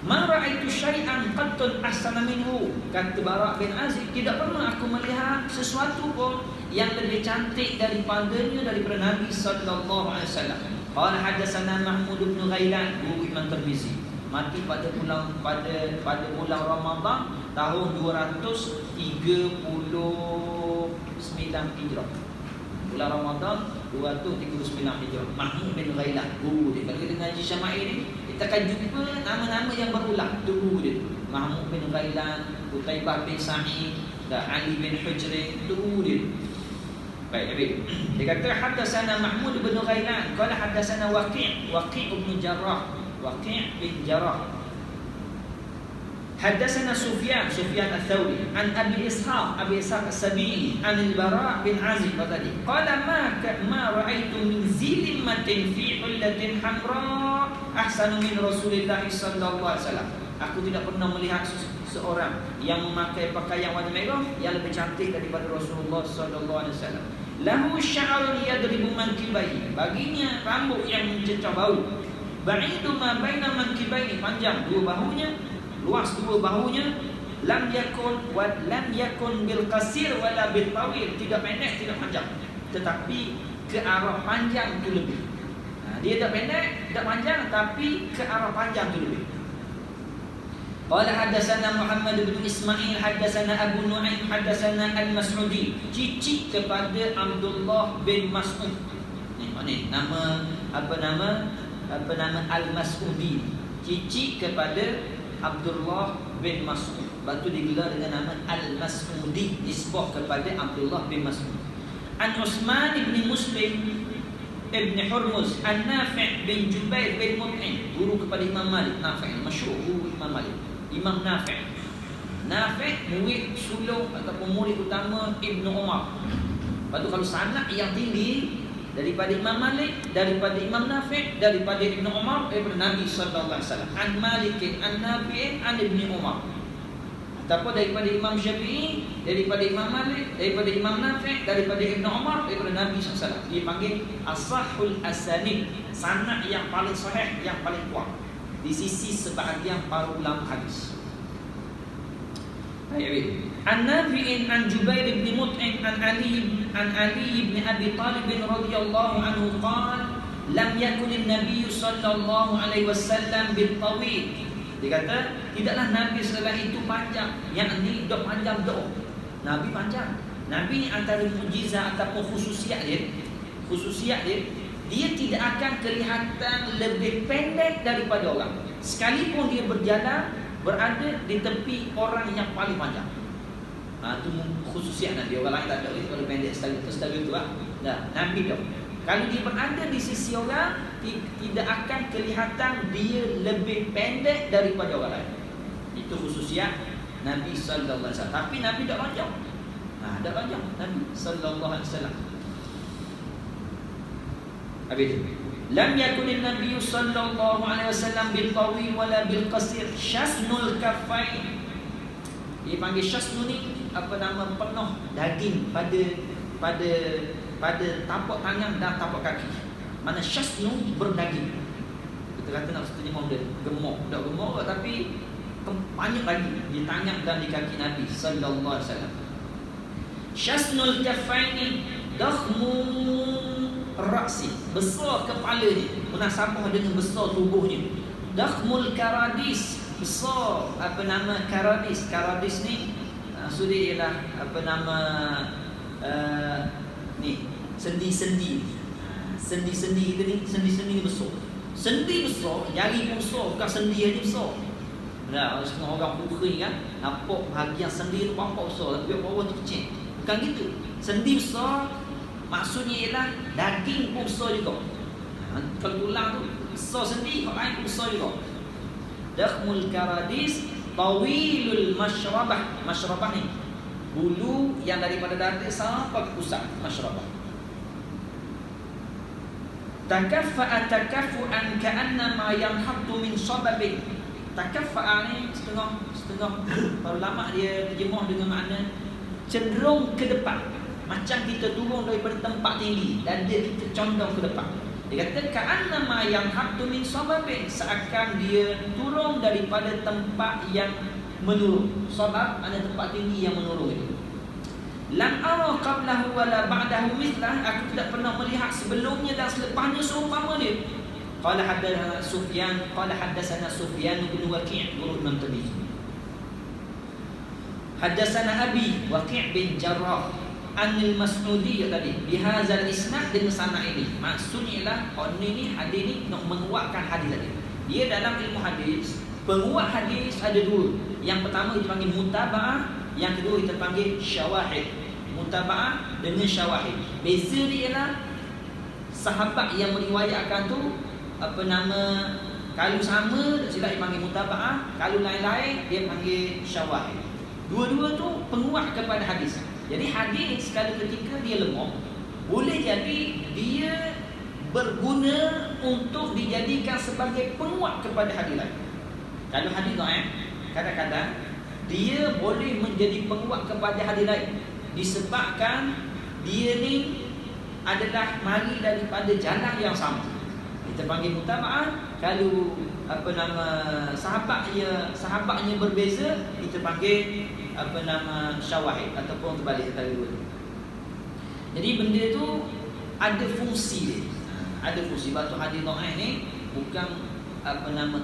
Ma ra'aitu syai'an qattun ahsana minhu, kata Bara' bin Azib, tidak pernah aku melihat sesuatu pun yang lebih cantik daripadanya daripada Nabi sallallahu alaihi wasallam. Qala hadatsana Mahmud bin Ghailan, guru Imam Tirmizi, mati pada bulan Ramadan tahun 239 Hijrah. Bulan Ramadan 239 Hijrah. Mahmud bin Ghailan, guru dia. Kalau kita ngaji Syama'il ni, kita akan jumpa nama-nama yang berulang. Itu guru dia. Mahmud bin Ghailan, Qutaibah bin Sa'id, dan Ali bin Hujrin. Itu guru dia. Baik, habis. Dia kata hadatsana Mahmud bin Ghailan, qala hadatsana Waqi' bin Jarrah. Waqi' bin Jarrah. Hadatsana Sufyan Ats-Tsauri an Abi Ishaq As-Sabi'i an Al-Bara' bin Azib tadi. Qala ma ra'aitu min zilimatin fi hullatin hamra ahsanu min Rasulillah sallallahu alaihi wasallam. Aku tidak pernah melihat seorang yang memakai pakaian warna merah yang lebih cantik daripada Rasulullah sallallahu alaihi wasallam. Lahu sya'run yadribu mankibaihi, baginya rambut yang mencecah bau. Ba'idu ma baina mankibaihi, panjang dua bahunya, luas dua bahunya. Lam yakun bil qasir wala bil tawil, tidak pendek tidak panjang, tetapi ke arah panjang tu lebih. Dia tak pendek tak panjang, tapi ke arah panjang tu lebih. Qala hadatsana Muhammad bin Ismail hadatsana Abu Nu'aim hadatsana Al-Mas'udi, cici kepada Abdullah bin Mas'ud. Ni nama Al-Mas'udi, cici kepada Abdullah bin Mas'ud. Batu digelar dengan nama Al-Mas'udi, nisbah kepada Abdullah bin Mas'ud. An Utsman bin Muslim Ibn Hurmuz An Nafi' bin Jubair bin Mut'im, guru kepada Imam Malik. Nafi' masyhur guru Imam Malik, Imam Nafi'. Nafi' murid sulung ataupun murid utama Ibn Umar. Lepas tu kalau sanad yang tinggi daripada Imam Malik, daripada Imam Nafi', daripada Ibn Umar, daripada Nabi sallallahu alaihi wasallam. An Malik, an Nafi', an Ibn Umar. Ataupun daripada Imam Syafi'i, daripada Imam Malik, daripada Imam Nafi', daripada Ibn Umar, daripada Nabi sallallahu alaihi wasallam. Dia panggil ashahul asanid, sanad yang paling sahih, yang paling kuat di sisi sebahagian para ulama hadis. An Nafi'in an Jubair bin Mut'im an Ali bin Abi Talib radhiyallahu anhu qala lam yakun an-nabiy sallallahu alaihi wasallam bil tawil. Dia kata tidaklah Nabi setelah itu panjang, yakni dok panjang dok. Nabi panjang. Nabi ni antara mukjizat ataupun khususiat dia, dia tidak akan kelihatan lebih pendek daripada orang. Sekalipun dia berjalan, berada di tepi orang yang paling panjang. Itu khususiat Nabi. Orang lain tak ada. Kalau pendek setara itu lah. Nabi tak. Kalau dia berada di sisi orang, tidak akan kelihatan dia lebih pendek daripada orang lain. Itu khususiat Nabi sallallahu alaihi wasallam. Tapi Nabi tak lonjong. Tak lonjong Nabi sallallahu alaihi wasallam. Habis itu. Lam yakunin Nabi sallallahu alaihi wasallam bil tawil wala bil qasir syasnul kaffain. Dia panggil syasnu ni penuh daging pada tapak tangan dan tapak kaki. Mana syasnu berdaging. Kita kata nak setengah model gemuk, tak gemuk tapi banyak lagi di tangan dan di kaki Nabi sallallahu alaihi wasallam. Syasnul kaffain dakhmu ra'si, besar kepalanya, munasabah dengan besar tubuhnya. Dakhmul karadis, besar karadis. Karadis ni maksudnya ialah ni sendi-sendi. Sendi-sendi kita ni, sendi-sendi ni besar. Sendi besar, jari pun besar, bukan sendi aja besar. Setengah orang pukul kan, nampak bahagian sendi tu nampak besar, tapi bawah tu kecil. Bukan gitu. Sendi besar maksudnya ialah daging pun besar juga. Kalau tulang tu besar sendi, kalau lain pun besar juga. Dakhmul karadis tawilul masyrabah. Masyrabah ni bulu yang daripada dada sampai ke pusat masyrabah. Takaffa'a takaffu'an ka'annama yanhattu min sababin. Takaffa'a ni setengah ulama dia terjemah dengan makna cenderung ke depan. Macam kita turun daripada tempat tinggi dan dia kita condong ke depan. Dia kata ka'annama yanhattu min sababin, seakan dia turun daripada tempat yang menurun. Sabab ada tempat tinggi yang menurun itu. Lam ara qablahu wala ba'dahu mithlah, aku tidak pernah melihat sebelumnya dan selepasnya seumpama dia. Qala hadatsana Sufyan bin Waqi' guru Imam Tirmizi. Hadatsana Abi Waqi' bin Jarrah Anil Mas'udi tadi bihazal isnad dengan sanad ini. Maksudnya ialah ini hadis ni nak menguatkan hadis tadi. Dia dalam ilmu hadis, penguat hadis ada dua. Yang pertama kita panggil mutaba'ah, yang kedua kita panggil syawahid. Mutaba'ah dengan syawahid. Beza dia ialah sahabat yang meriwayatkan tu kalau sama tak silap dia panggil mutaba'ah, kalau lain-lain dia panggil syawahid. Dua-dua tu penguat kepada hadis. Jadi hadis sekali ketika dia lemah, boleh jadi dia berguna untuk dijadikan sebagai penguat kepada hadis lain. Kalau hadis dhaif, kadang-kadang dia boleh menjadi penguat kepada hadis lain disebabkan dia ni adalah mari daripada jalan yang sama. Kita panggil mutaba'ah. Kalau sahabatnya berbeza, kita panggil syawahid ataupun terbalik antara dua tu. Jadi benda tu ada fungsi dia. Ada fungsi. Batu hadis dhaif ni bukan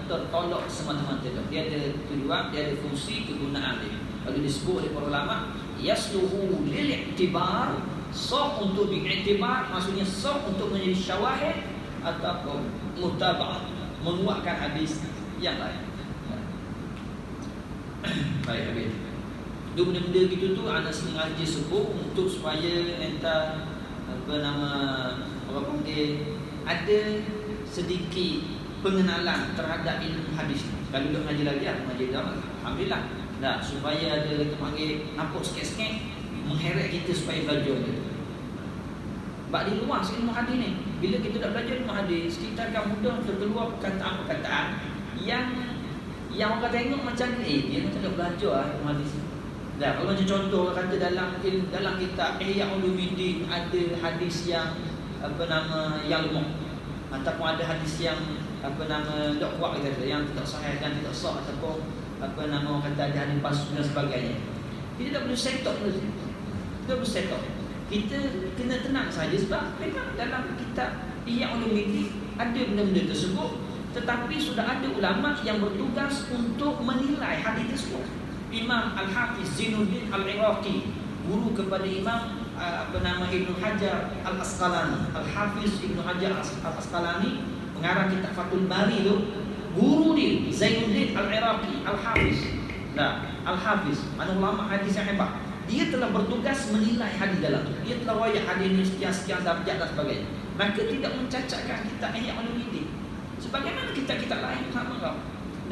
tertolak semata-mata. Dia ada tujuan, dia ada fungsi kegunaan dia. Kalau disebut oleh para ulama, yasluhu lil i'tibar, sah untuk diiktibar, maksudnya sah untuk menjadi syawahid ataupun mutaba'ah, menguatkan hadis yang lain. Baik, habis. Dua benda-benda gitu tu anak sengaja sebut untuk supaya entah orang panggil ada sedikit pengenalan terhadap ilmu hadis. Kalau duduk mengaji lagi, mengaji dah, alhamdulillah. Supaya ada kita panggil nampak sikit-sikit mengheret kita supaya belajar gitu. Sebab di luar ilmu hadis ni, bila kita dah belajar ilmu hadis, kita akan mudah terkeluar perkataan-perkataan yang orang tengok macam dia macam dah belajar ilmu hadis. Kalau macam contoh kata dalam kitab Ihya Ulumuddin ada hadis yang yang lemah, ataupun ada hadis yang tak kuat kata, yang tidak sahih dan tidak sah, ataupun orang kata ada hadis palsu dan sebagainya. Kita tak perlu set up dulu. Kita perlu set up. Kita kena tenang saja sebab memang dalam kitab Ihya Ulumuddin ada benda-benda tersebut, tetapi sudah ada ulama yang bertugas untuk menilai hadis tersebut. Imam Al-Hafiz Zainuddin Al-Iraqi, guru kepada Imam Ibnu Hajar Al-Asqalani. Al-Hafiz Ibnu Hajar Al-Asqalani pengarang kitab Fathul Bari tu, guru dia Zainuddin Al-Iraqi Al-Hafiz. Nah, Al-Hafiz, mana ulama hadis yang hebat. Dia telah bertugas menilai hadis dalam tu. Dia telah riwayat hadis ni sekian-sekian darjat dan sebagainya. Maka tidak mencacatkan kita Ihya Ulumuddin. Sebagaimana kita lain sama kau.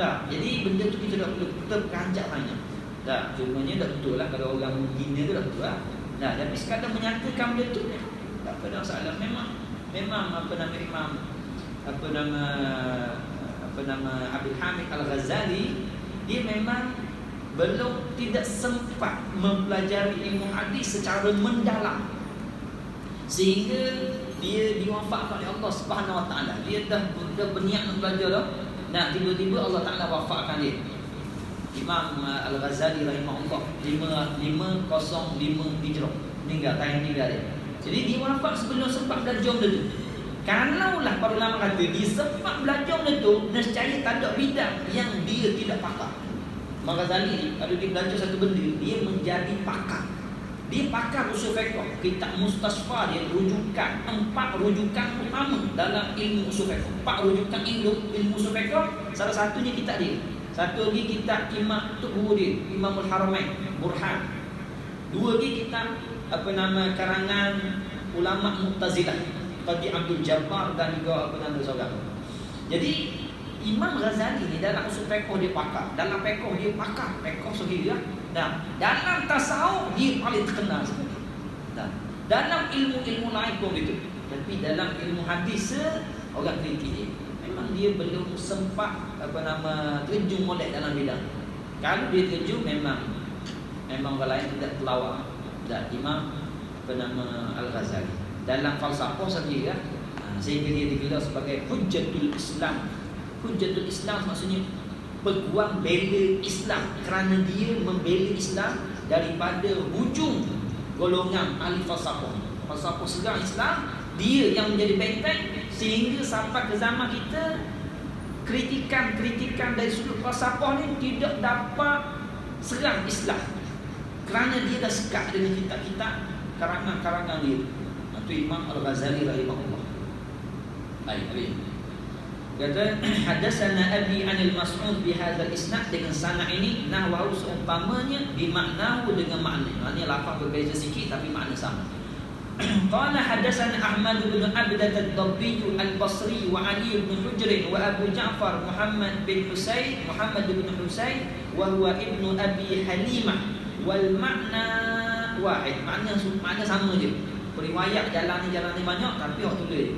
Dah, jadi benda tu kita dah perlu terperanjat banyak. Dah, cumanya dah betul lah kalau orang menghina tu dah betul lah. Nah, tapi sekadar menyatakan benda tu tak ada masalah. Memang apa nama Imam Abdul Hamid Al-Ghazali, dia memang tidak sempat mempelajari ilmu hadis secara mendalam, sehingga dia diwafatkan oleh Allah Subhanahu Wa Taala. Dia dah berniat nak belajar dah. Nah, tiba-tiba Allah Taala wafatkan dia. Imam Al-Ghazali rahimahullah 505 Hijrah meninggal, tahun meninggal dia. Jadi dia wafat sebelum sempat belajar benda tu. Kalaulah para ulama kata dia sempat belajar benda tu, nescaya tak ada bidang yang dia tidak pakar. Imam Ghazali ni kalau dia belajar satu benda, dia menjadi pakar. Dia pakar usul fiqh. Kitab Mustasfa dia rujukan 4 rujukan utama dalam ilmu usul fiqh. 4 rujukan ilmu usul fiqh. Salah satunya kitab dia. Satu lagi kitab Imam Tuhu dia, Imamul Haramain Burhan. Dua lagi kitab karangan ulama Mu'tazilah, Qadi Abdul Jabbar dan juga seorang. Jadi Imam Ghazali ni dalam usul fiqh dia pakar, dalam fiqh dia pakar, fiqh sendiri lah. Dan dalam tasawuf dia paling terkenal sekali. Dan dalam ilmu-ilmu lain pun begitu. Tapi dalam ilmu hadis orang kritik dia. Memang dia belum sempat terjun molek dalam bidang. Kalau dia terjun memang orang lain tidak terlawar. Dan Imam Al-Ghazali dalam falsafah sendiri lah, sehingga dia digelar sebagai Hujjatul Islam. Hujjatul Islam maksudnya peguam bela Islam, kerana dia membela Islam daripada hujung golongan ahli falsafah. Falsafah serang Islam, dia yang menjadi benteng, sehingga sampai ke zaman kita kritikan dari sudut falsafah ni tidak dapat serang Islam, kerana dia dah sekat dengan kitab-kitab karangan-karangan dia. Itu Imam Al-Ghazali rahimahullah. Baik. Kata hadatsana abi anil Mas'ud bihadzal isnad, dengan sanad ini nahwu seumpamanya bimaknahu, dengan makna. Maknanya lafaz berbeza sikit tapi makna sama. Qala hadatsana Ahmad bin Abdah ad-Dabbi al-Basri wa Ali bin Hujr wa Abu Ja'far Muhammad bin Husain wa huwa ibnu Abi Halimah wal makna wahid. Makna sama je. Periwayat jalan ni banyak tapi orang tulis.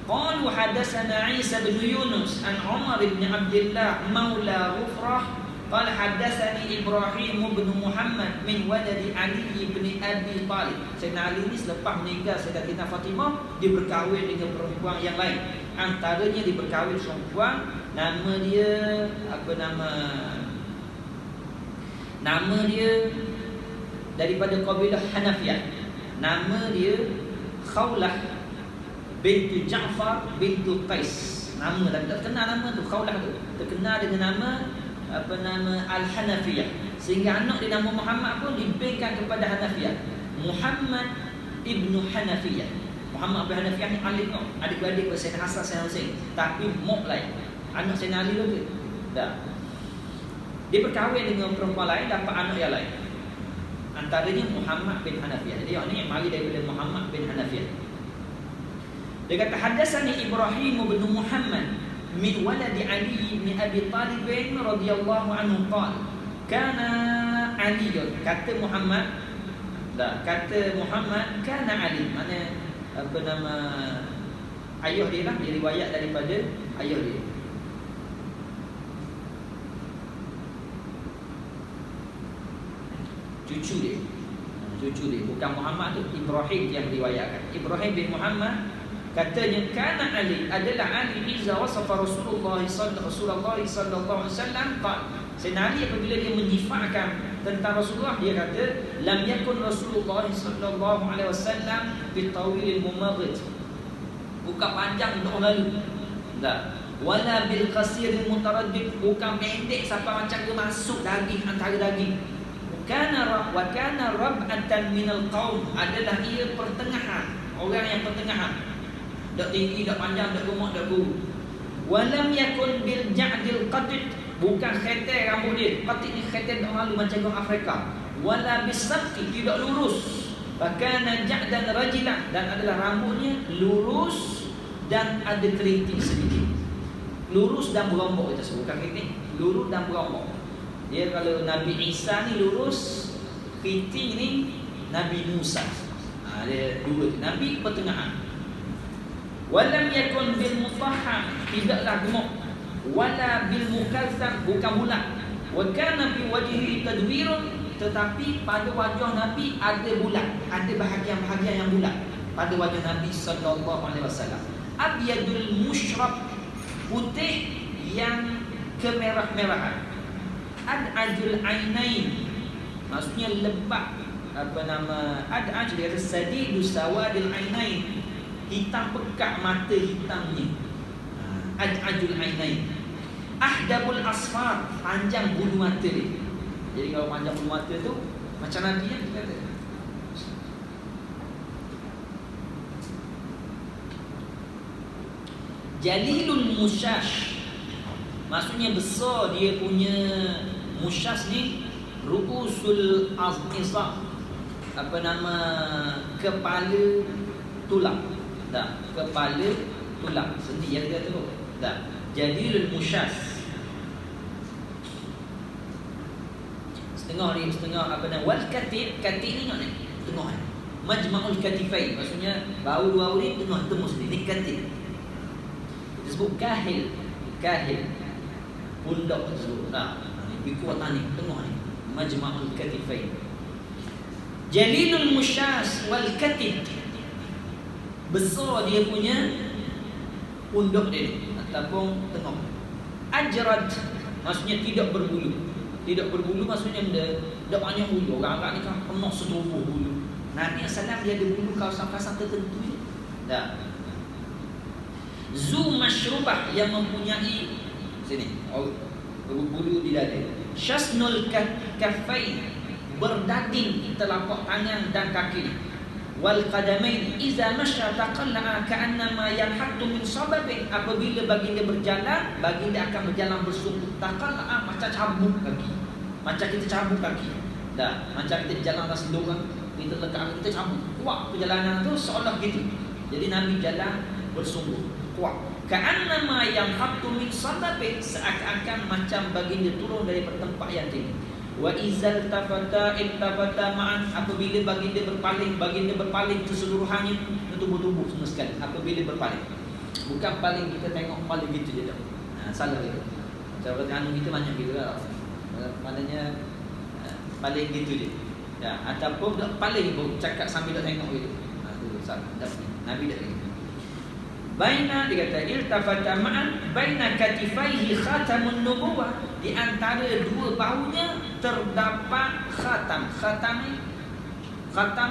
Qalu hadatsana Isa bin Yunus an Umar bin Abdullah maula Ghufrah qala hadatsani Ibrahim bin Muhammad min waladi Ali bin Abi Talib. Sayyidina Ali ni selepas meninggal Sayyidatina Fatimah, dia berkahwin dengan perempuan yang lain. Antaranya dia berkahwin perempuan, nama dia nama dia daripada kabilah Hanafiyah. Nama dia Khawlah bintu Ja'far bintu Qais. Nama tak terkenal nama tu, Khawlah tu. Terkenal dengan nama Al-Hanafiyah. Sehingga anak dia nama Muhammad pun diberikan kepada Hanafiyah. Muhammad ibnu Hanafiyah. Muhammad bin Hanafiyah ni alim tau. Adik-beradik Sayyidina Hasan Sayyidina Husain. Tapi mok lain. Anak Sayyidina Ali tu. Dah. Dia berkahwin dengan perempuan lain, dapat anak yang lain. Antaranya Muhammad bin Hanafiyah. Jadi orang ni mari daripada Muhammad bin Hanafiyah. Dia kata hadatsani Ibrahim bin Muhammad min waladi Ali bin Abi Talib radhiyallahu anhu qala kana Ali, kata Muhammad kana Ali, mana ayah dia lah, dia riwayat daripada ayah dia. Cucu dia bukan Muhammad tu, Ibrahim yang riwayatkan. Ibrahim bin Muhammad katanya kana Ali adalah Ali iza wasafa Rasulullah sallallahu alaihi wasallam qala. Sayyidina Ali apabila dia menyifatkan tentang Rasulullah, dia kata lam yakun Rasulullah sallallahu alaihi wasallam bitawilil mumaghid, bukan panjang untuk orang lalu, tak, wala bil qasiril mutaraddid, bukan pendek sampai macam dia masuk daging antara daging. Wa kana rab'atan minal qaum, adalah ia pertengahan, orang yang pertengahan, tak tinggi, tak panjang, tak gemuk, tak kurus. Walam yakun bil ja'dil qatid, bukan khetel rambut dia. Qatid ni khetel tak malu macam orang Afrika. Wala bisabti, tidak lurus. Bahkan ja'dan rajilah, dan adalah rambutnya lurus dan ada keriting sedikit. Lurus dan berombak kita sebut, bukan keriting. Lurus dan berombak. Dia kalau Nabi Isa ni lurus, keriting ni Nabi Musa. Dia dua Nabi pertengahan. Walam yakun bil mutahham, tidaklah gemuk. Wala bil mukalsam, bukan bulat. Wa kana fi wajhihi tadwirun, tetapi pada wajah Nabi ada bulat, ada bahagian-bahagian yang bulat pada wajah Nabi sallallahu alaihi wasallam. Abyadul mushrab, putih yang kemerah-merahan. Ad'ajul ainain, maksudnya lebat, ad'aj dia kata sadidu sawadil ainain, hitam pekat mata hitamnya. Ad'ajul ainain. Ahdabul asfar, panjang bulu mata dia. Jadi kalau panjang bulu mata tu macam Nabi yang kita kata. Jalilul musyash, maksudnya besar dia punya musyash ni. Ru'usul azizah, kepala tulang. Tak, kepala tulang sendi yang dia tu. Tak. Jalilul musyash, setengah ni, setengah wal katib, katib ni nak ni tengah ni. Majma'ul katifain, maksudnya bahu dua ni tengah tembus ni katib. Disebut kahil, kahil pundak tersebut. Nah, ni kekuatan ni tengah ni, majma'ul katifain. Jalilul musyash wal katib, besar dia punya pundak dia ataupun tengah. Ajrad, maksudnya tidak berbulu. Tidak berbulu maksudnya dia banyak bulu. Orang-orang ni kan penuh setubuh bulu. Nabi SAW dia ada bulu kawasan-kawasan tertentu je. Tak. Zu mashrubah, yang mempunyai sini bulu di dada. Syasnul kaffain, berdaging telapak tangan dan kaki. Wal qadamain iza masya taqalla'a ka'annama yanhattu min sababin, apabila baginda berjalan, baginda akan berjalan bersungguh. Taqalla'a, macam cabut kaki, macam kita cabut kaki. Dah, macam kita berjalan atas lorong, kita lekat kita cabut. Kuat perjalanan tu seolah gitu. Jadi Nabi jalan bersungguh, kuat. Ka'annama yanhattu min sababin, seakan-akan macam baginda turun daripada tempat yang tinggi. Wa izal tafata iltafata ma'an, apabila baginda berpaling keseluruhannya, tubuh-tubuh semua sekali apabila berpaling. Bukan paling kita tengok paling gitu je tak. Salah itu. Macam anu kita banyak gitu lah. Maknanya paling gitu je. Ya, ataupun tak paling pun cakap sambil tak tengok gitu. Itu salah. Nabi tak gitu. Baina, dia kata iltafata ma'an baina katifaihi khatamun nubuwah, di antara dua bahunya terdapat khatam. Khatam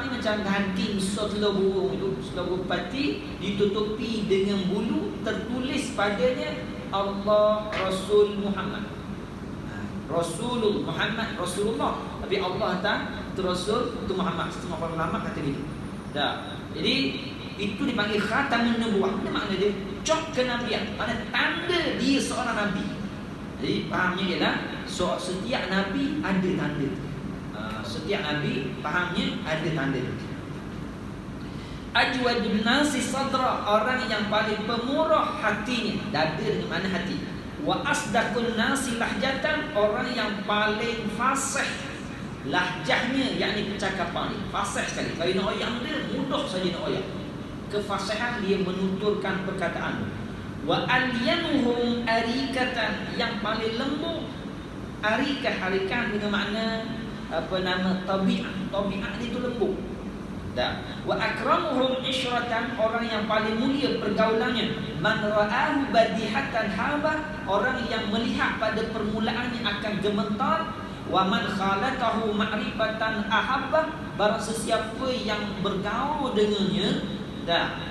ni macam ganting setelah burung itu, setelah burung pati ditutupi dengan bulu, tertulis padanya Allah Rasul Muhammad. Rasulul Muhammad, Rasulullah, tapi Allah tak Rasul itu Muhammad. Setengah para ulama kata gitu. Dah. Jadi itu dipanggil khatamun nubuwah. Apa makna dia? Cok kenabian, makna tanda dia seorang nabi. Jadi fahamnya ialah setiap nabi ada tanda. Setiap nabi fahamnya ada tanda. Ajwadun nasi sadra, orang yang paling pemurah hatinya. Dada dengan mana hati. Wa asdaqun nasi lahjatan, orang yang paling fasih lahjahnya, yakni percakapan ni fasih sekali. Kalau nak ayam dia mudah saja nak ayam. Kefasihan dia menuturkan perkataan. Wa alyanuhum arikatan, yang paling lembut. Arikah, arikah dengan makna tabi'ah. Tabi'ah itu lembut. Dah. Wa akramuhum isyratan, orang yang paling mulia pergaulannya. Man ra'ahu badihatan haba, orang yang melihat pada permulaannya akan gemetar. Wa man khalatahu ma'rifatan ahabba, barang sesiapa yang bergaul dengannya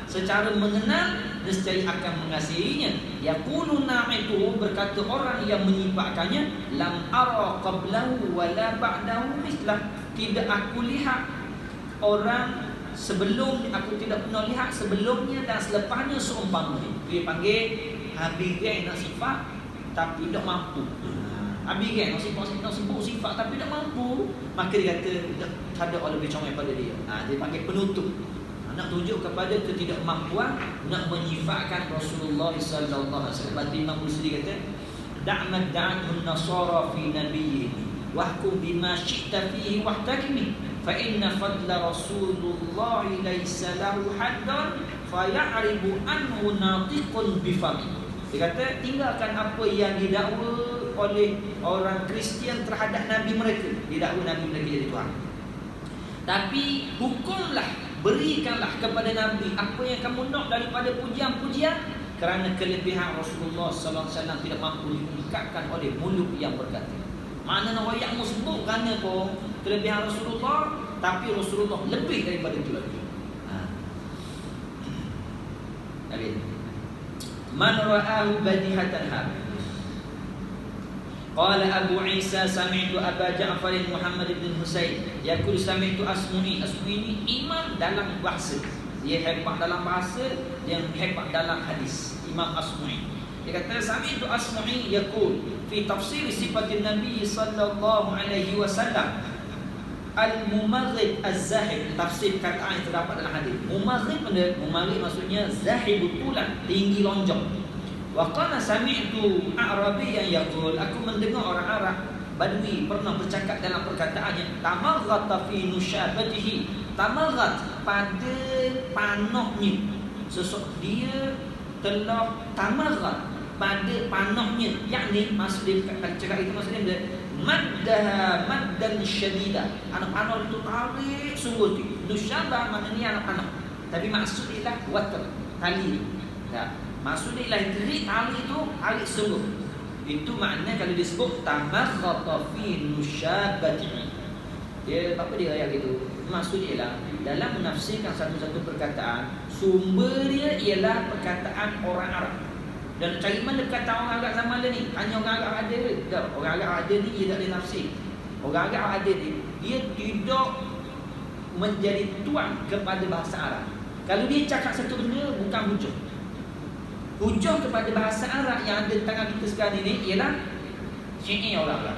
secara mengenal, nescaya akan mengasihinya. Yaquluna, itu berkata orang yang menyifatkannya, lam ara qablahu wala ba'dahu mislah, tidak aku lihat orang sebelum, aku tidak pernah lihat sebelumnya dan selepasnya seumpamanya. Dia panggil habis nak sifat tapi tak mampu. Habis nak sebut sifat tapi tak mampu, maka dia kata tak ada orang lebih comel pada dia. Dia panggil penutup. Nak tunjuk kepada ketidakmampuan nak menyifatkan Rasulullah sallallahu alaihi wasallam. Berarti Imam Busiri kata da'mad da'atun nasara fi nabiyyi wahkum bima syi'ta fihi wahtakimi fa inna fadla Rasulullah laysa lahu haddan fa ya'ribu anhu natiqun bifami. Dia kata tinggalkan apa yang didakwa oleh orang Kristian terhadap nabi mereka. Didakwa nabi mereka jadi Tuhan. Tapi hukumlah, berikanlah kepada nabi apa yang kamu nak daripada pujian-pujian, kerana kelebihan Rasulullah sallallahu alaihi wasallam tidak mampu diungkapkan oleh mulut yang berkata. Maknanya wayakmu sebut kerana apa kelebihan Rasulullah, tapi Rasulullah lebih daripada itu lagi. Man ra'ahu badihatan hab. Qala Abu Isa sami'tu Aba Ja'far Muhammad bin Husain yaqul sami'tu Asmu'i. Asmu'i ini imam dalam bahasa. Dia hebat dalam bahasa, dia hebat dalam hadis. Imam Asmu'i. Dia kata sami'tu Asmu'i yaqul fi tafsir sifatin Nabi sallallahu alaihi wasallam al-mumaghib az-zahib. Tafsir kataan yang terdapat dalam hadis. Mumaghib maksudnya zahib tulan, tinggi lonjong. Wa qala sami'tu A'rabiyyan yaqul, aku mendengar orang Arab Badui pernah bercakap dalam perkataannya, tamaghat fi nusyabatihi. Tamaghat pada panahnya. Dia telah tamaghat pada panahnya, yakni maksud dia cakap itu maksudnya dia maddan syadida. Anak panah itu tarik sungguh tu. Nusyabah maknanya anak panah. Tapi maksud dia water, tali. Ya. Maksudnya ialah tali itu tarik sungguh. Itu maknanya kalau disebut tamaghata fi nusyabatihi. Dia apa dia ayat itu? Maksudnya ialah dalam menafsirkan satu-satu perkataan, sumber dia ialah perkataan orang Arab. Dan cari mana perkataan orang Arab zaman ni? Hanya orang Arab ada. Tak, orang Arab ada ni dia tak ada nafsir. Orang Arab ada ni, dia tidak menjadi tuan kepada bahasa Arab. Kalau dia cakap satu benda bukan hujah. Hujah kepada bahasa Arab yang ada di tangan kita sekarang ini ialah syair orang Arab.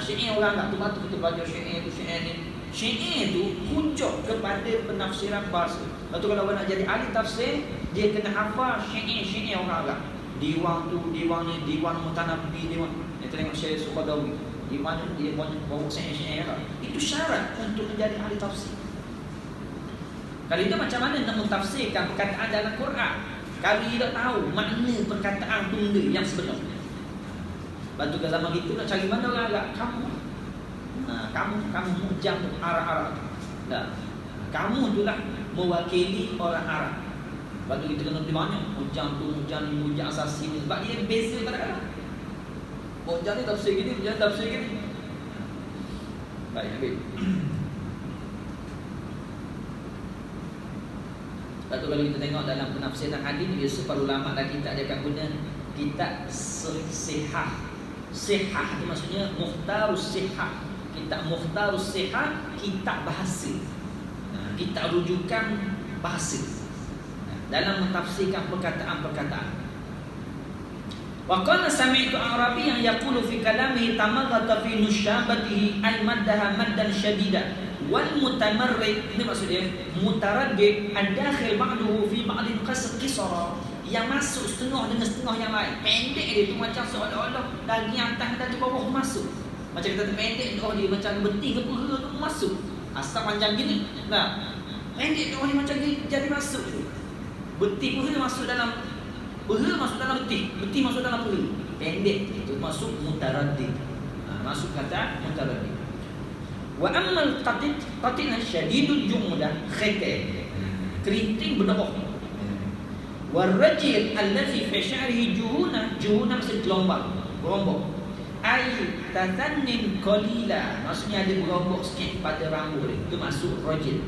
Syair orang Arab tu patut kita belajar syair tu, syair ni. Syair tu hujah kepada penafsiran bahasa. Lepas tu kalau orang nak jadi ahli tafsir, dia kena hafal syair-syair orang Arab. Diwan tu, diwan ni, diwan Mutanabbi, diwan. Kita tengok syair Sukhadawi. Di mana dia bawa syair-syair Arab. Itu syarat untuk menjadi ahli tafsir. Kalau itu macam mana nak mentafsirkan perkataan dalam Quran? Kalau dia tak tahu makna perkataan tu benda yang sebenar. Lepas tu ke zaman kita nak cari mana orang Arab? Kamu mujam Arab-Arab. Dah. Kamu itulah mewakili orang Arab. Lepas tu kita kena pergi banyak. Mujam tu, mujam ni, mujam asasi ni. Sebab dia beza kadang-kadang. Mujam ni tafsir gini, mujam tafsir gini. Baik, habis. Lepas tu kalau kita tengok dalam penafsiran hadis, biasa para ulama dan kita dia akan guna kitab sihah. Sihah itu maksudnya mukhtarus sihah. Kitab mukhtarus sihah, kitab bahasa. Kitab rujukan bahasa dalam mentafsirkan perkataan-perkataan. Wa qala sami'tu Arabiyyan yaqulu fi kalamihi tamaghata fi nusyabatihi ay maddaha maddan syadida wal mutamarrid. Ini maksudnya mutaraddid ad-dakhil ba'dahu fi ba'dil qisara, yang masuk setengah dengan setengah yang lain. Pendek dia tu macam seolah-olah daging atas dan bawah masuk. Macam kita pendek doa dia macam beting ke perut tu masuk. Asal panjang gini. Nah, pendek doa dia macam jadi masuk tu. Beting perut masuk dalam perut, masuk dalam beting. Beting masuk dalam perut. Pendek itu masuk mutaraddid. Masuk kata mutaraddid. Wa ammal qatit syadidul jumudah khaytan. Keriting berdarah. Warajil allazi fi sya'rihi juhuna maksud gelombang, berombak. Ai tatannin qalila, maksudnya ada berombak sikit pada rambut dia. Itu masuk rajil.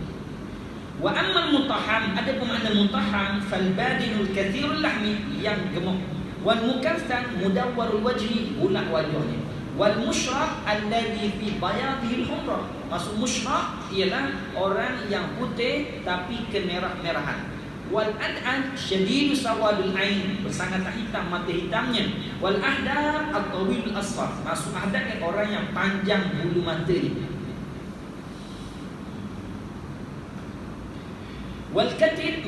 Wa ammal mutahham, ada bermakna mutahham fal badinul kathirul lahmi, yang gemuk. Wal mukaftan mudawwarul wajhi, bulat wajahnya. Wal mushraq alladhi fi bayadihil humra, maksud mushraq ialah orang yang putih tapi kemerah-merahan. Wal ad'an syadidu sawadul ain, bersangat hitam mata hitamnya. Wal ahdab at-tawil asfar, maksud ahdab yang orang yang panjang bulu matanya. Wal katif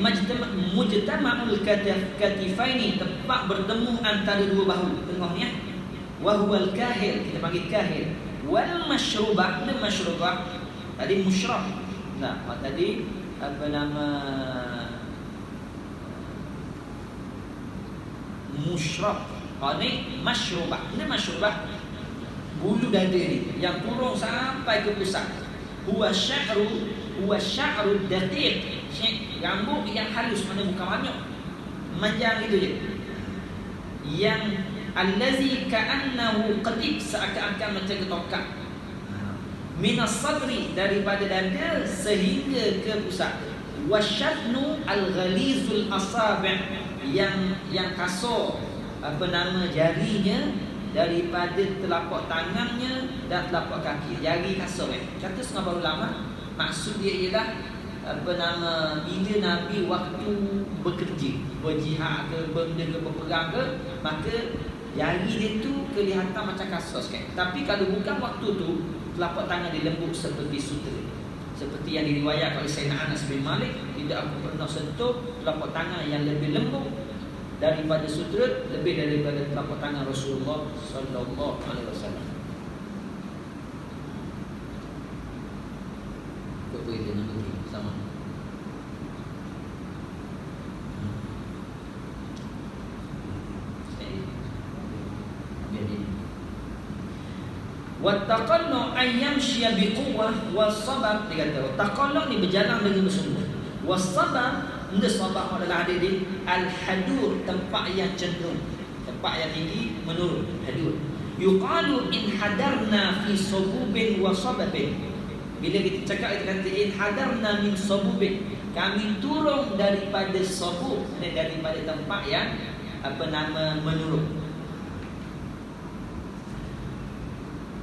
mujtama'ul katifaini, tempat bertemu antara dua bahu tengahnya. Wa huwal kahir, kita panggil kahir. Wal mashrubah, dan mashrubah tadi musyrab. Nah, tadi apa nama musyrab. Ini mashrubah. Ini mashrubah bulu dada ni yang turun sampai ke pusat. Huwa sya'ru daqiq, rambut yang halus, mana bukan banyak, manjang itu je. Yang allazi ka'annahu qatib, seakan-akan macam ketokak. Minas sadri, daripada dada sehingga ke pusat. Wasyafnu al-ghalizul asabi', yang kasar apa nama jarinya daripada telapak tangannya dan telapak kaki. Jari kasar kata setengah para ulama, maksud dia ialah apa nama, bila Nabi waktu bekerja, berjihad ke, benda ke, berperang ke, maka jari dia tu kelihatan macam kasar sikit. Tapi kalau bukan waktu tu, telapak tangan dia lembut seperti sutera. Seperti yang diriwayatkan oleh Sayyidina Anas bin Malik, tidak aku pernah sentuh telapak tangan yang lebih lembut daripada sutera, lebih daripada telapak tangan Rasulullah sallallahu alaihi wasallam. Kau boleh dengan ini sama. Wattaqallu ayyamshiya biquwwah was-sabab, dia kata taqallu ni berjalan dengan bersungguh. Was-sabab, ini sabab adalah ada di al-hadur, tempat yang cenderung, tempat yang tinggi menurun, hadur. Yuqalu in hadarna fi sabubin wa sababin. Bila kita cakap, kita kata in hadarna min sabubin, kami turun daripada sabub, daripada tempat yang apa nama menurun.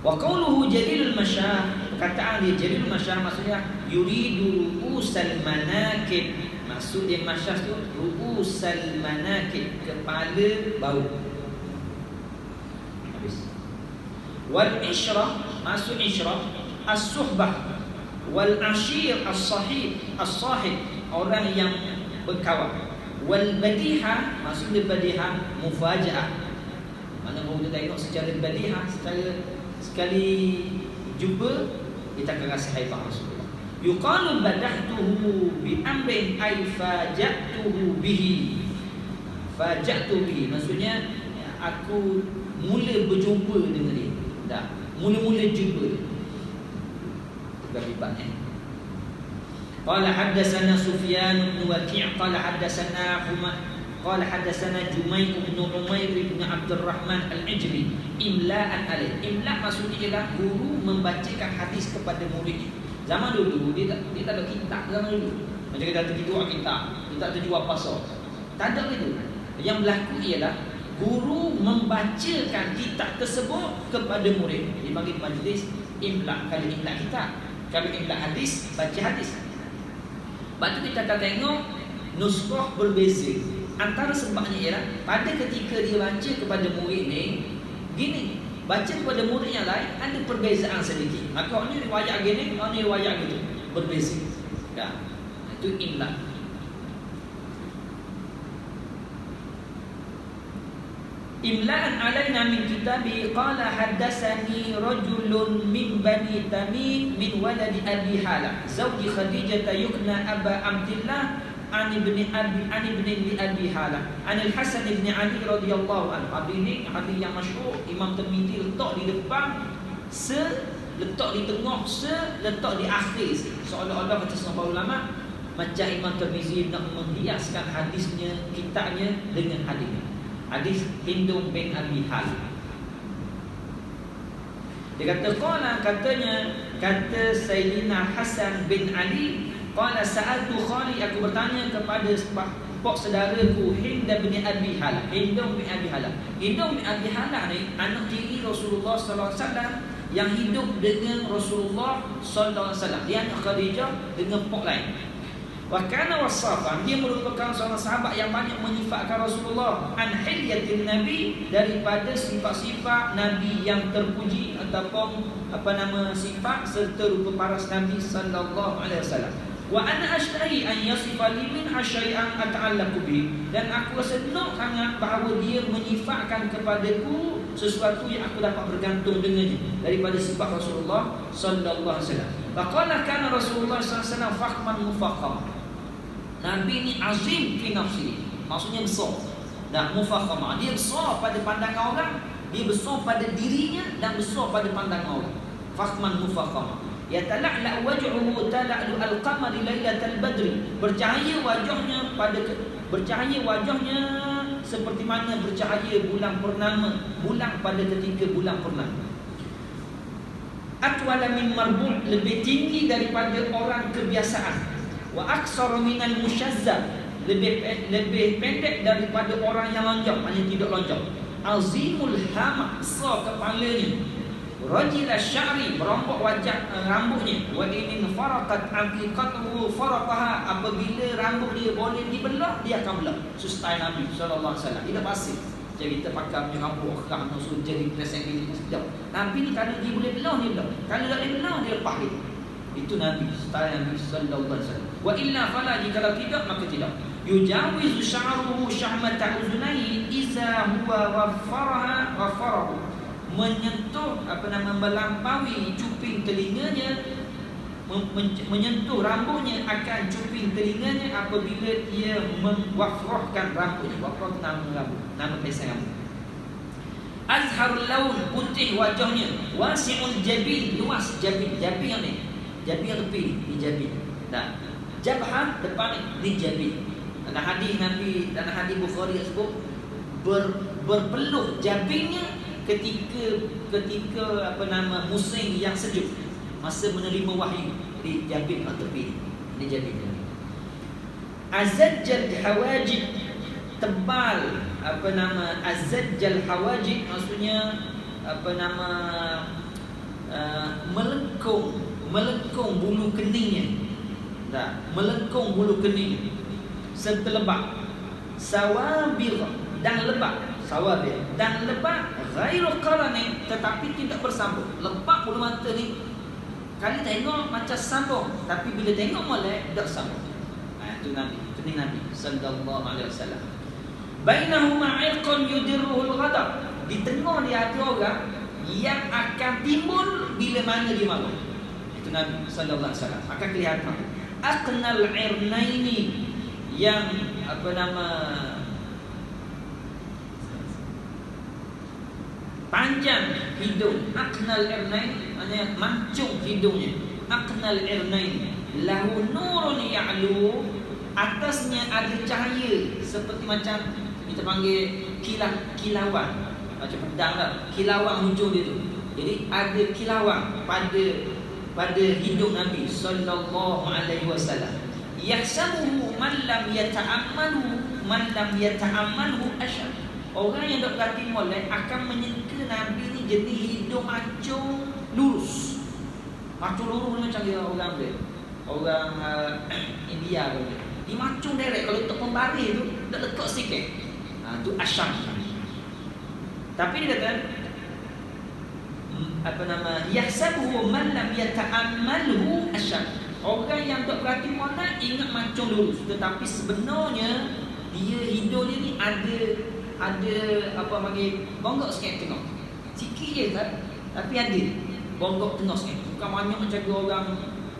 Wa qawluhu jalilul masyah, perkataan dia jalilul masyah maksudnya yuridu ru'usal manakib. Maksud dia masyah tu ru'usal manakib, kepala bau. Habis. Wal isyrah, maksud isyrah as-suhbah. Wal ashir as-sahib, as-sahib, orang yang berkawan. Wal badihah, maksud dia badihah mufaja'ah. Mana baru kita tengok secara badihah, secara sekali jumpa kita akan rasa haibah Rasulullah. Yuqalu badahtuhu bi amrin ay faja'tuhu bihi. Faja'tu bihi maksudnya aku mula berjumpa dengan dia. Dah, mula-mula jumpa dia. Terlibat Qala haddatsana Sufyan bin Waki' qala haddatsana قال حدثنا جميع بن عمير بن عبد الرحمن العجلي imla'an alaih. Imla' maksudnya ialah guru membacakan hadis kepada muridnya. Zaman dulu dia tak ada kitab zaman dulu. Macam kita terjual kitab, kita terjual pasal. Tak ada itu. Yang berlaku ialah guru membacakan kitab tersebut kepada murid. Dipanggil majlis imla'. Kalau imla' kitab, kalau imla' hadis, baca hadis. Lepas tu kita akan tengok nuskhah berbeza. Antara sebabnya ialah pada ketika dia baca kepada murid ni gini, baca kepada murid yang lain ada perbezaan sedikit. Maka ni riwayat gini, ni riwayat gitu, berbeza. Dah. Itu imla'. Imla'an alaina min kitabi qala haddatsani rajulun min bani Tamim min waladi Abi Halah zawji Khadijah yukna Aba Abdillah an ibni Abi Halah an al-Hasan ibn Ali radhiyallahu anhu. Hadis ini hadis yang masyhur. Imam Tirmizi letak di depan, letak di tengah, letak di akhir. Seolah-olah kata sahabat ulama macam Imam Tirmizi nak menghiaskan hadisnya, kitabnya dengan hadis ini. Hadis Hindum bin Abi Halah. Dia kata kata Sayyidina Hasan bin Ali, qala sa'altu khali, aku bertanya kepada pok saudaraku Hind bin Abi Halah. Hindum bin Abi Halah. Hindum bin Abi Halah ni anak tiri Rasulullah sallallahu alaihi wasallam yang hidup dengan Rasulullah sallallahu alaihi wasallam. Dia anak Khadijah dengan pok lain. Wa kana wasafan, dia merupakan seorang sahabat yang banyak menyifatkan Rasulullah an hilyatin nabi, daripada sifat-sifat nabi yang terpuji ataupun sifat serta rupa paras nabi sallallahu alaihi wasallam. Wa ana ashtahi an yasifa li min syai'an ata'allaqu bi, dan aku senang sangat bahawa dia menyifatkan kepadaku sesuatu yang aku dapat bergantung dengannya daripada sifat Rasulullah sallallahu alaihi wasallam. Faqala kana Rasulullah sallallahu alaihi wasallam fakhman mufakham. Nabi ni azim fi nafsihi, maksudnya besar. Dan mufakhamah, dia besar pada pandangan orang, dia besar pada dirinya dan besar pada pandangan orang. Fakhman mufakhamah. Yatala'la wajhuhu tala'lu al-qamari lailatal badri. Bercahaya wajahnya seperti mana bercahaya bulan purnama, bulan pada ketika bulan purnama. Atwala min marbu', lebih tinggi daripada orang kebiasaan. Wa aksara minal musyazzab, lebih pendek daripada orang yang lonjong, hanya tidak lonjong. Azimul hama, besar kepalanya. Rajil asy'ari, berombak wajah rambutnya. Wa in faraqat aqiqatuhu faraqaha, apabila rambut dia boleh dibelah, dia akan belah. Style Nabi sallallahu alaihi wasallam. Tidak pasif. Jadi kita pakai punya rambut kerang tu jadi present ini sedap. Nabi ni kalau dia boleh belah, dia belah. Kalau tak boleh belah, dia lepas dia. Itu Nabi, style Nabi sallallahu alaihi wasallam. Wa illa fala, jika tidak maka tidak. Yujawizu sya'ruhu syahmata uzunai iza huwa waffarahu, menyentuh melampaui cuping telinganya, menyentuh rambutnya akan cuping telinganya apabila dia mewafrahkan rambutnya. Wafrah nama rambut, nama pesan rambut. Azharul laun, putih wajahnya. Wasi'ul jabin, luas jabin. Jabin yang ni, jabin yang tepi ni jabin. Nah, jabhan depan ni jabin. Dalam hadis Nabi, dalam hadis Bukhari sebut berpeluh jabinnya ketika musim yang sejuk, masa menerima wahyu di jabin atau tepi ni jabin. Azajjal hawajib, tebal azajjal hawajib, maksudnya melengkung bulu keningnya. Dah, melengkung bulu kening serta lebat. Sawabir, dan lebat. Sawabir dan lebat. Ghairu qarani, tetapi tidak bersambung. Lebat bulu mata ni, kali tengok macam sambung, tapi bila tengok molek tak sambung. Itu Nabi, itu Nabi sallallahu alaihi wasallam. Bainahuma 'irqun yudirruhul ghadab, di tengah dia ada orang yang akan timbul bila mana dia malu. Itu Nabi sallallahu alaihi wasallam, akan kelihatan. Aqnal irnaini, yang panjang hidung. Aqnal irnain, maknanya mancung hidungnya. Aqnal irnain lahu nurun ya'lu, atasnya ada cahaya seperti macam kita panggil kilauan, macam pedang lah, kilauan hujung dia tu. Jadi ada kilauan pada hidung Nabi sallallahu alaihi wasallam. Yahsabuhu man lam yata'ammalhu asyad. Orang yang tak berhati molek akan menyangka Nabi ni jenis hidung mancung lurus. Mancung lurus macam dia orang dia, orang India tu. Dia mancung direct, kalau untuk pembaris tu tak letak sikit. Tu asyad. Tapi dia kata yahsabuhu man lam yata'ammalhu asyad. Orang yang tak berhati molek ingat mancung lurus, tetapi sebenarnya dia hidung dia ni ada bonggok sikit tengok. Sikit je kan, tapi ada bonggok tengok sikit. Bukan banyak macam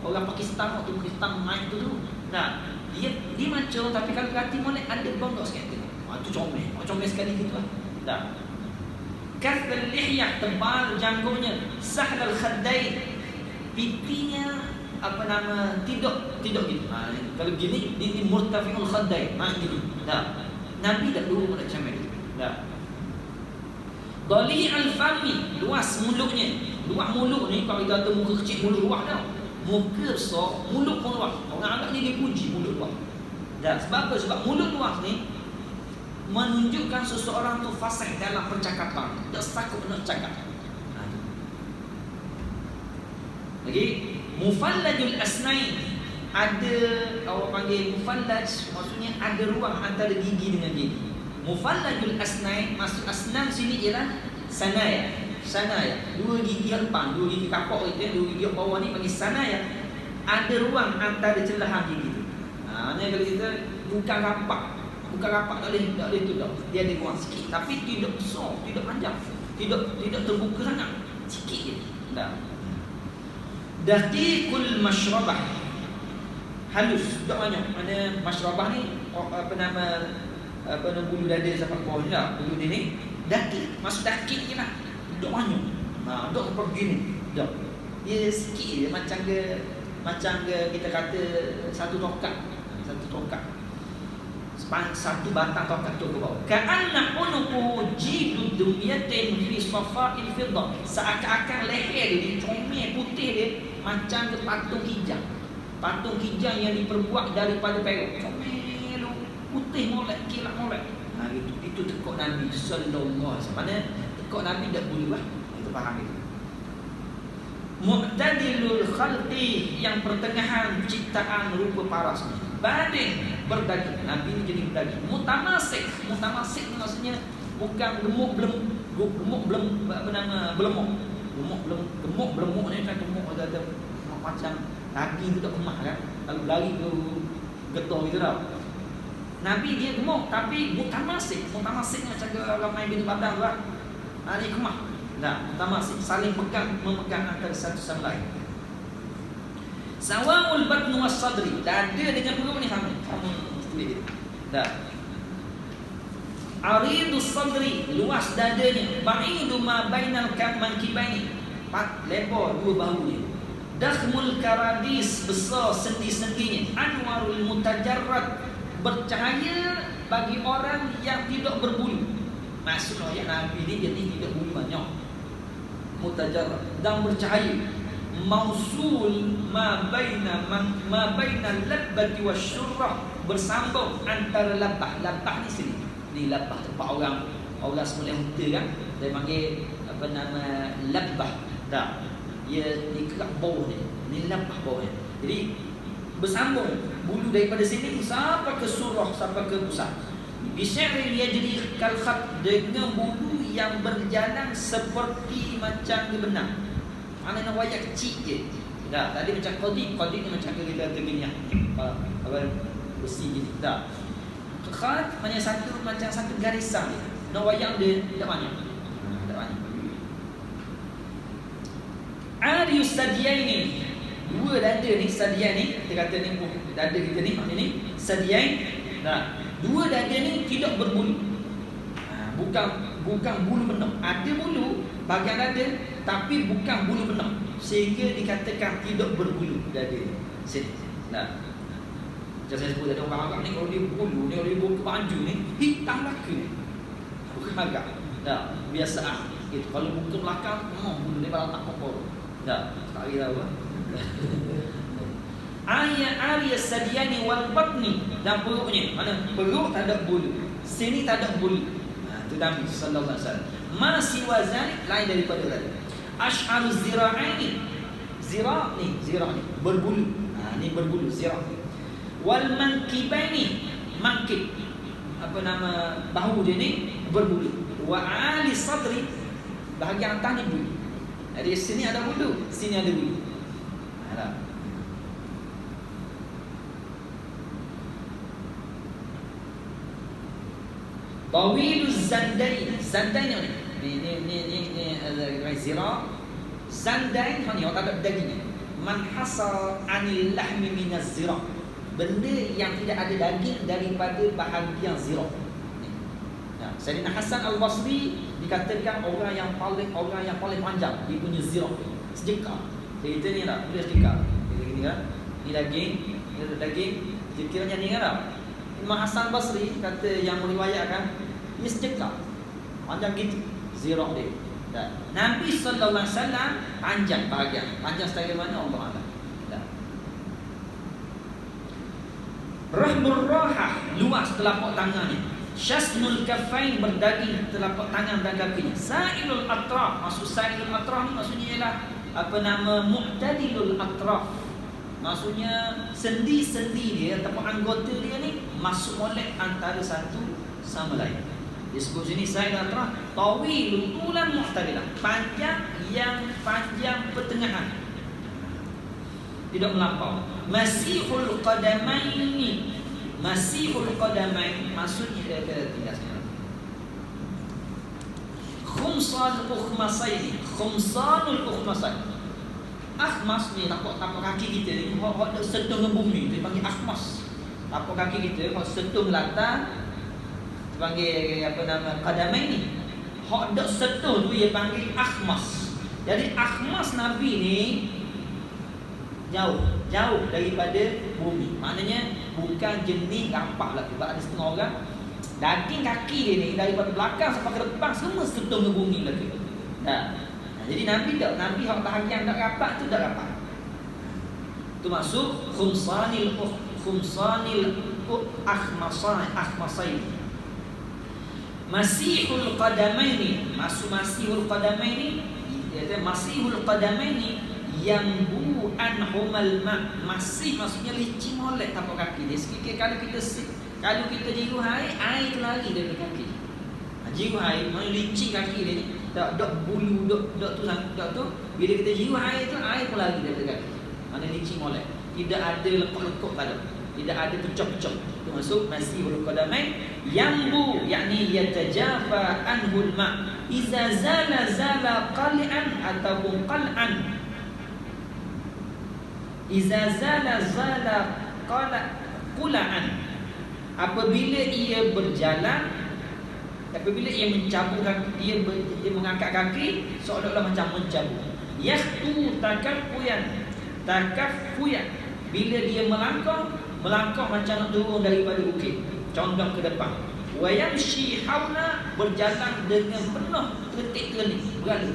orang Pakistan, waktu Pakistan naik tu. Nah, dia mancung, tapi kalau berhati molek ada bonggok sikit tengok. Tu comel sekali gitu lah. Dah. Kathal lihyah, tebal janggungnya. Sahlal khaddain, pipinya tidak gitu. Kalau gini ini murtafi'ul khaddain, gitu. Dah. Nabi dah dulu macam itu. Dah. Dali'al fami, luas mulutnya. Luas mulut ni, kalau kita kata muka kecil, mulut luas dah. Muka besar, mulut pun luas. Orang Arab ni dia puji mulut luas. Dah. Sebab apa? Sebab mulut luas ni menunjukkan seseorang tu fasih dalam percakapan, tak takut nak cakap. Lagi mufallajul asnain, ada orang panggil mufallaj, maksudnya ada ruang antara gigi dengan gigi. Mufallajul asnain, maksud asnan sini ialah sanaya. Sanaya, dua gigi depan, dua gigi kapok itu, dua gigi bawah ni panggil sanaya. Ada ruang antara celahan gigi tu. Ni kalau kita bukan rapat tak boleh tu dah. Dia ada ruang sikit, tapi tidak besar, tidak panjang, tidak terbuka sangat, sikit je. Dah. Daqiqul masyrabah, halus, tak banyak. Mana masyrabah ni apa nama bulu dada sampai bawah ni lah. Bulu dia ni daqiq, maksud daqiq je lah. Tak banyak. Tak seperti ni. Tak. Dia sikit je, macam ke kita kata satu tongkat. Satu batang tongkat tu ke bawah. Ka'anna unuquhu jidu dumyatin fi safa'il fiddah. Seakan-akan leher dia comel putih dia macam ke patung kijang. Patung kijang yang diperbuat daripada perak. Comel putih molek, kilat molek. Itu tekuk Nabi sallallahu alaihi wasallam. Mana tekuk Nabi tak bulu lah. Itu faham itu. Mu'tadilul khalqi, yang pertengahan ciptaan rupa paras. Badin, berdaging. Nabi ni jadi berdaging. Mutamasik maksudnya bukan gemuk apa nama belemuk. Gemuk belemuk ni kan gemuk ada macam daging tu tak kemah kan. Kalau lari ke getah gitu tau. Nabi dia gemuk tapi mutamasik macam ke orang main bina badan tu lah. Dia kemah. Nah, mutamasik, saling memegang antara satu sama lain. Sawa'ul batnu was sadri, dada dengan perut ni sama tulis dia. Dah. Aridus sadri, luas dadanya, ba'idu ma bainal mankibaini, lebar dua bahu dia. Dakhmul karadis, besar sendi-sendinya. Anwarul mutajarrad, bercahaya bagi orang yang tidak berbulu. Maksudnya Nabi ni jadi tidak bulu banyak. Mutajarrad dan bercahaya. Mausul ma baina labbati wasyurrah, bersambung antara labbah ni sini. Ni labbah tempat orang semula huta kan, dia panggil apa nama labbah. Dah. Ia di kerak bawah ni labbah bawah ni. Jadi bersambung bulu daripada sini sampai ke surah, sampai ke pusat. Bisyari yajri kal khat, dengan bulu yang berjalan seperti macam benang. Mana nak wayak kecil je. Dah, tadi macam qadik ni macam kita tergini apa besi gini. Dah. Khat macam satu garisan je. Nak wayak dia tak banyak. Tak banyak. Arius sadiyaini, dua dada ni, sadian ni kita kata ni dada kita ni, maknanya ni sadiain. Dah. Dua dada ni tidak berbulu. Bukan bulu penuh. Ada bulu bahagian dada tapi bukan bulu penuh, sehingga dikatakan tidak berbulu dada sini. Nah, macam saya sebut ada orang Arab ni, kalau dia bulu ni, kalau dia buka baju ni hitam laka. Bukan agak. Dah, biasa gitu. Kalau buka belakang memang bulu ni balang tak pokok. Dah, tak kira apa. Arya sadiani wal batni, dan perutnya. Mana? Perut tak ada bulu, sini tak ada bulu. Itu Nabi sallallahu alaihi wasallam. Masih wazan lain daripada tadi. Ash'aru zira'aini, zira' ni berbulu. Ni berbulu zira'. Wal mankibaini, mankib, apa nama bahu dia ni berbulu. Wa ali sadri, bahagian atas ni bulu. Jadi sini ada bulu, sini ada bulu. Tawiluz zandain, zandain ni zira'. Zandain ni orang tak ada dagingnya. Man hasal anil lahmi minaz zira', benda yang tidak ada daging daripada bahagian zira'. Nah, Sayyidina Hasan Al-Basri dikatakan orang yang paling panjang, dia punya zira', sejengkal. Kita ni tak boleh sejengkal. Gini kan? Ni daging, kiranya ni kan? Imam Hasan Basri kata yang meriwayatkan, dia sejengkal, panjang gitu zira' dia. Dan Nabi sallallahu alaihi wasallam panjang bahagian, panjang setara mana Allah Taala. Rahmur rahah, luas telapak tangannya. Syasnul kafain, berdaging telapak tangan dan kakinya. Sa'ilul atraf, maksud sa'ilul atraf ni maksudnya ialah apa nama mu'tadilul atraf. Maksudnya sendi-sendi dia ataupun anggota dia ni masuk molek antara satu sama lain. Disebut sini Sayyidatah tawilun tulan mu'tadilah, panjang yang panjang pertengahan, tidak melampau. Masihul qadamaini, masihul qadamain maksudnya dia tidak sekarang. Khumsanul ukhmasaini, khumsanul ukhmasain. Akhmas ni tapak kaki kita ni, hok sentuh dengan bumi tu dipanggil akhmas. Tapak kaki kita hok sentuh latar dipanggil apa nama qadamain ni. Hok dak sentuh tu dia panggil akhmas. Jadi akhmas Nabi ni jauh daripada bumi. Maknanya bukan jenis rampak lah. Sebab ada setengah orang daging kaki dia ni daripada belakang sampai ke depan semua sentuh dengan bumi lagi. Jadi Nabi tak, Nabi hak bahagian tak rapat tu tak rapat. Tu maksud khumsanil akhmasain. Masihul qadamaini, maksud masihul qadamaini, iaitu masihul qadamaini yang bu'anhumal ma'. Masih maksudnya licin molek tapak kaki dia. Sikit kalau kita jiru air tu lari dari kaki. Jiru air, mana licin kaki dia ni. Dok bulu dok tu bila kita jiru air tu, air pun lari daripada kaki. Mana licin molek. Tidak ada lekuk-lekuk pada. Tidak ada pecah-pecah. Itu maksud masihul qadamain yambu, yakni yatajafa anhul ma'. Iza zala qali'an ataupun qal'an. Iza zala qula'an. Apabila ia berjalan, apabila ia mencabut kaki, dia mengangkat kaki seolah-olah macam mencabut. Yahtu takaffuyan. Bila dia melangkah macam nak turun daripada bukit, condong ke depan. Wa yamshi haula, berjalan dengan penuh ketik-kenik, berlalu.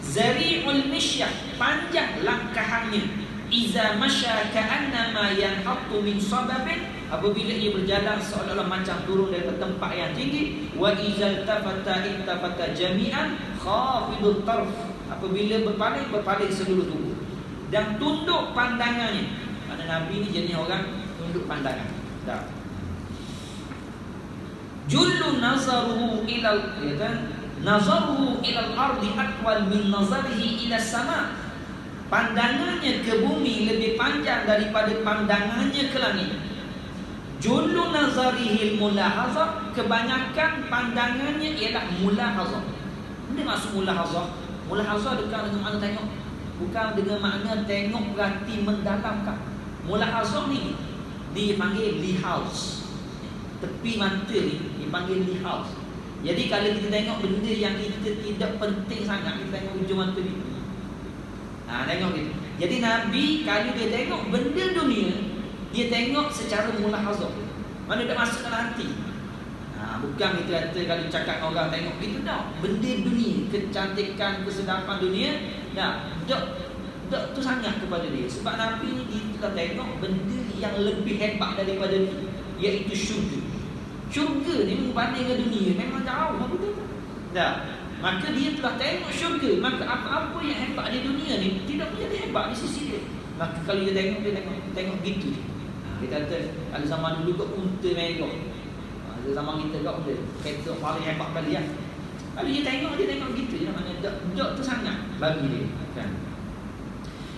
Zari'ul mishyah, panjang langkahannya. Iza masya ka'annama yanhattu min sababin, apabila ia berjalan seolah-olah macam turun dari tempat yang tinggi. Wa izal tafata jami'an khafidut tarf, apabila berpaling seluruh tubuh dan tunduk pandangannya. Mana Nabi ni jenis orang tunduk pandangan. Dah. Jullu nazaruhu ilal ardi atwal min nazarihi ila sama. Pandangannya ke bumi lebih panjang daripada pandangannya ke langit. Jullu nazarihil mulahazah, kebanyakan pandangannya ialah mulahazah. Apa maksud mulahazah? Mulahazah bukan dengan makna tengok, bukan dengan makna tengok berarti mendalamkan. Mulahazah ni dipanggil lihauz. Tepi mata ni dipanggil lihauz. Jadi kalau kita tengok benda yang kita tidak penting sangat, kita tengok hujung mata ni. Tengok gitu. Jadi Nabi kalau dia tengok benda dunia, dia tengok secara mulahazah. Mana tak masuk dalam hati. Bukan kita kata kalau cakap orang tengok gitu dah. Benda dunia, kecantikan, kesedapan dunia, tak tu sangat kepada dia. Sebab Nabi ni dia tengok benda yang lebih hebat daripada dia, iaitu syurga. Syurga ni berbanding dengan dunia memang jauh, betul tak? Dah. Maka dia telah tengok syurga. Maka apa-apa yang hebat di dunia ni tidak menjadi hebat di sisi dia. Maka kalau dia tengok gitu. Kita kata kalau zaman dulu kat unta merah. Zaman kita kat unta kereta paling hebat kali ya. Kalau dia tengok gitu je. Maknanya dok tu sangat bagi dia kan.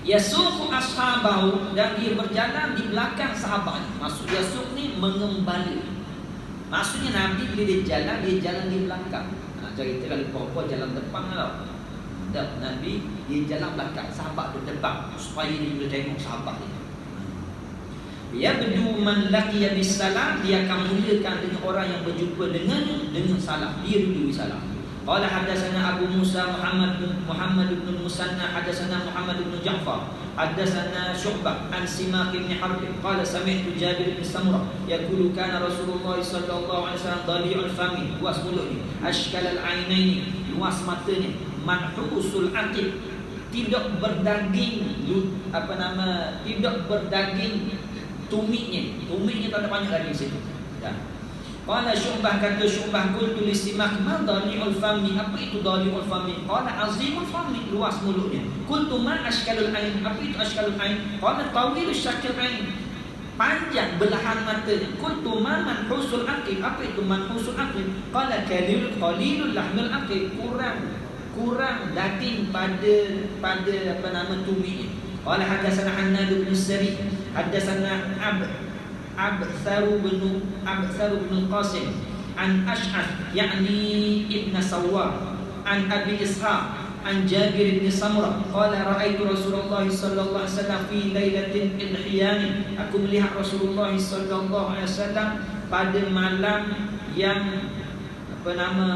Yasuqu ashabahu, dan dia berjalan di belakang sahabat. Maksud yasuq ni mengembali. Maksudnya Nabi bila dia jalan di belakang. Cerita kalau perempuan jalan depan lah. Tak, Nabi dia jalan belakang, sahabat di depan supaya dia boleh tengok sahabat dia. Yabdu man laqiya bisalam, dia akan mulakan dengan orang yang berjumpa dengannya dengan salam. Dia dulu salam. Qala hadatsana Abu Musa Muhammad bin Musanna, hadatsana Muhammad bin Ja'far, hadatsana Syu'bah an Simak bin Harb qala sami'tu Jabir bin Samurah yaqulu kana Rasulullah sallallahu alaihi wasallam dali'ul fami, luas mulutnya, ashkal al-ainaini, luas matanya, manhusul aqib, tidak berdaging tidak berdaging tumiknya tak ada banyak daging situ. Qala Syu'bah, kata Syu'bah, qultu li Simak, ma dali'ul fami, apa itu dali'ul fami? Qala azimul fami, luas mulutnya. Qultu ma ashkalul ain, apa itu ashkalul ain? Qala tawilul syakil ain, panjang belahan matanya. Qultu ma manhusul aqib, apa itu manhusul aqib? Qala qalilul lahmil aqib, kurang daging pada apa nama tuminya. Qala hadatsana Hannad bin Sari, hadatsana Abtharu bin Qasim an Ash'ath yakni Ibn Sawwar an Abi Ishaq an Jabir bin Samurah qala ra'aitu Rasulullah sallallahu alaihi wasallam fi lailatin idhiyan, aku melihat Rasulullah sallallahu alaihi wasallam pada malam yang apa nama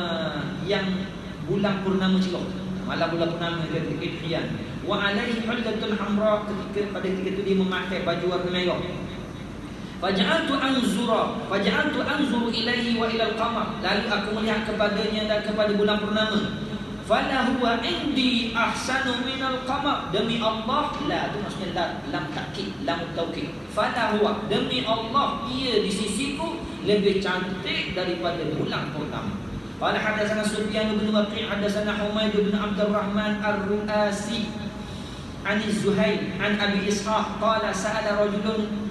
yang bulan purnama celok, malam bulan purnama idhiyan, wa alaihi hullatun hamra, pada ketika itu dia memakai baju warna merah. Faja'altu anzuru ilaihi wa ila al-qamar, lalu aku melihat kepadanya dan kepada bulan purnama. Fala huwa indi ahsanu min al-qamar, demi Allah, la itu maksudnya lam takkid, lam taukid. Fala huwa, demi Allah, ia di sisiku lebih cantik daripada bulan purnama. Qala hadatsana Sufyan bin Waqi' hadatsana Humaid bin Abdurrahman ar-Ru'asi an Az-Zuhair an Abi Ishaq qala sa'ala rajulun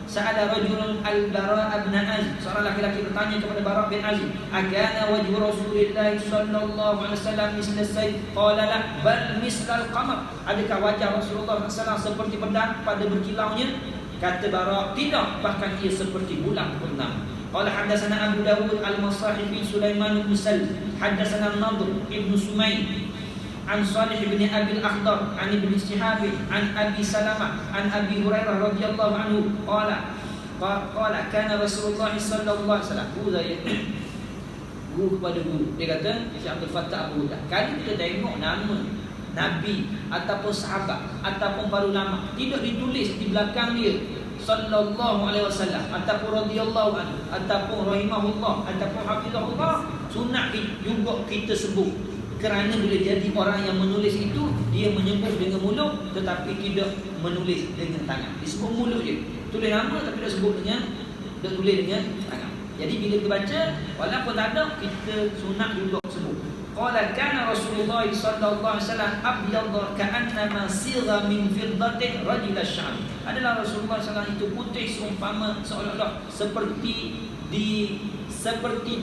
al-Bara' bin Azib, seorang laki-laki bertanya kepada Bara' bin Azib, akana wajhu Rasulillah sallallahu alaihi wasallam misla sayf? Qala la, bal misla al-qamar, adakah wajah Rasulullah sallallahu alaihi wasallam seperti pedang pada berkilaunya? Kata Bara', tidak, bahkan ia seperti bulan purnama. Qala hadatsana Abu Dawud al-Masahifi Sulaiman bin Sal, hadatsana Nadr ibn Sumayn an Salih bin Abi al-Akhdar an Ibn Shihab an Abi Salamah an Abi Hurairah radhiyallahu anhu qala kana Rasulullah sallallahu alaihi wasallam, guru kepada guru, dia kata Syekh Abdul Fattah Abu Huda, kalau kita tengok nama Nabi ataupun sahabat ataupun para ulama tidak ditulis di belakang dia sallallahu alaihi wasallam ataupun radhiyallahu anhu ataupun rahimahullah ataupun hafizahullah, sunat juga kita sebut. Kerana bila jadi orang yang menulis itu, dia menyebut dengan mulut tetapi tidak menulis dengan tangan. Disebut mulut je, tulis nama tapi tidak sebut dengan, tidak tulis dengan tangan. Jadi bila kita baca, walaupun tak ada, kita sunat juga sebut. Qala kana Rasulullah sallallahu alaihi wasallam abyadha ka'annama sigha min fiddatin rajul asy-syam. Adalah Rasulullah sallallahu alaihi wasallam itu putih seumpama seolah-olah seperti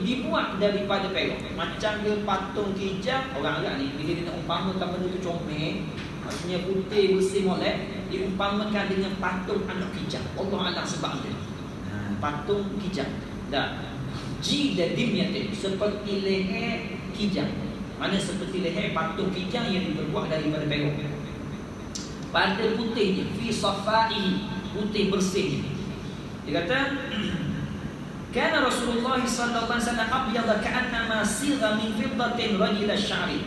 dibuat daripada perak. Macam dia patung kijang, orang Arab ni bila dia nak umpamakan benda tu comel, maksudnya putih bersih molek, diumpamakan dengan patung anak kijang. Allah alam sebab dia. Patung kijang. Dah. Jilda dimyatin, seperti leher kijang. Mana seperti leher patung kijang yang diperbuat daripada perak. Pada putihnya, fi safaihi, putih bersih. Dia kata kana Rasulullah sallallahu alaihi wasallam abyadha ka'annama sigha min fiddatin rajul asy-sya'ri,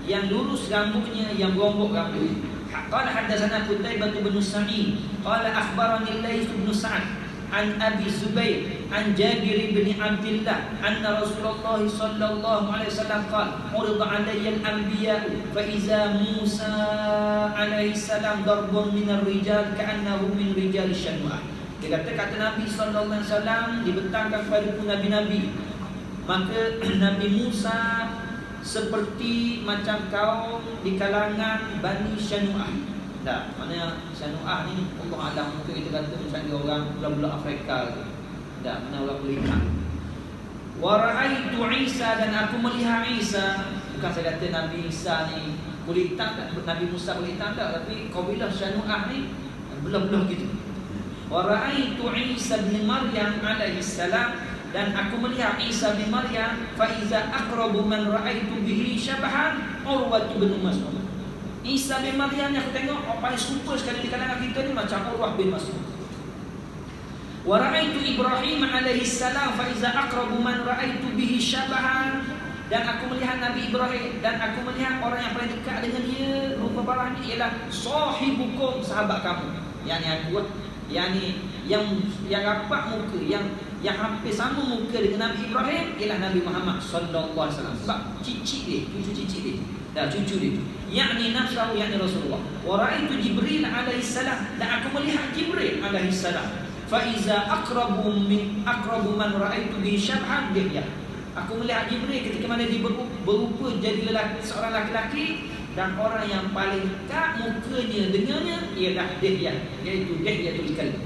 yang lurus rambutnya, yang berombok rambut. Qala hadatsana Qutaibah bin Sa'id qala akhbarani Laits bin Sa'ad an Abi Zubair an Jabir bin Abdullah anna Rasulullah sallallahu alaihi wasallam qala urida alayya al-anbiya fa iza Musa alaihi salam darbun min ar-rijal ka'annahu min rijal Syanwa'ah. Dia kata Nabi sallallahu alaihi wasallam dibentangkan kepada nabi-nabi, maka Nabi Musa seperti macam kaum di kalangan Bani Syanu'ah. Dah, mana Syanu'ah ni Allah alam, mungkin kita kata macam dia orang budak-budak Afrika tu. Dah, mana orang beriman. Wa ra'aitu Isa, dan aku melihat Isa. Bukan saya kata Nabi Isa ni kulit hitam, Nabi Musa kulit hitam tak, tapi kabilah Syanu'ah ni belah-belah gitu. Wa ra'aitu Isa bin Maryam alaihi salam, dan aku melihat Isa bin Maryam, fa iza aqrabu man ra'aitu bihi syabahan Urwah bin Mas'ud. Isa bin Maryam yang aku tengok paling serupa sekali di kalangan kita ni macam Urwah bin Mas'ud. Wa ra'aitu Ibrahim alaihi salam, fa iza aqrabu man ra'aitu bihi syabahan, dan aku melihat Nabi Ibrahim, dan aku melihat orang yang paling dekat dengan dia rupa barang ni ialah sahibukum, sahabat kamu, yakni aku, yakni yang rapat muka, yang hampir sama muka dengan Nabi Ibrahim ialah Nabi Muhammad sallallahu alaihi wasallam. Sebab cicit dia, cucu cicit dia, dah cucu dia, yakni nafsahu, yakni Rasulullah. Wa ra'aitu Jibril alaihi salam, dan aku melihat Jibril alaihi salam, fa iza aqrabu man ra'aitu bi syabhan Dihyah. Aku melihat Jibril ketika mana dia berupa jadi seorang laki-laki, dan orang yang paling dekat mukanya dengannya ialah Dihyah, iaitu Dihyatul Kalb.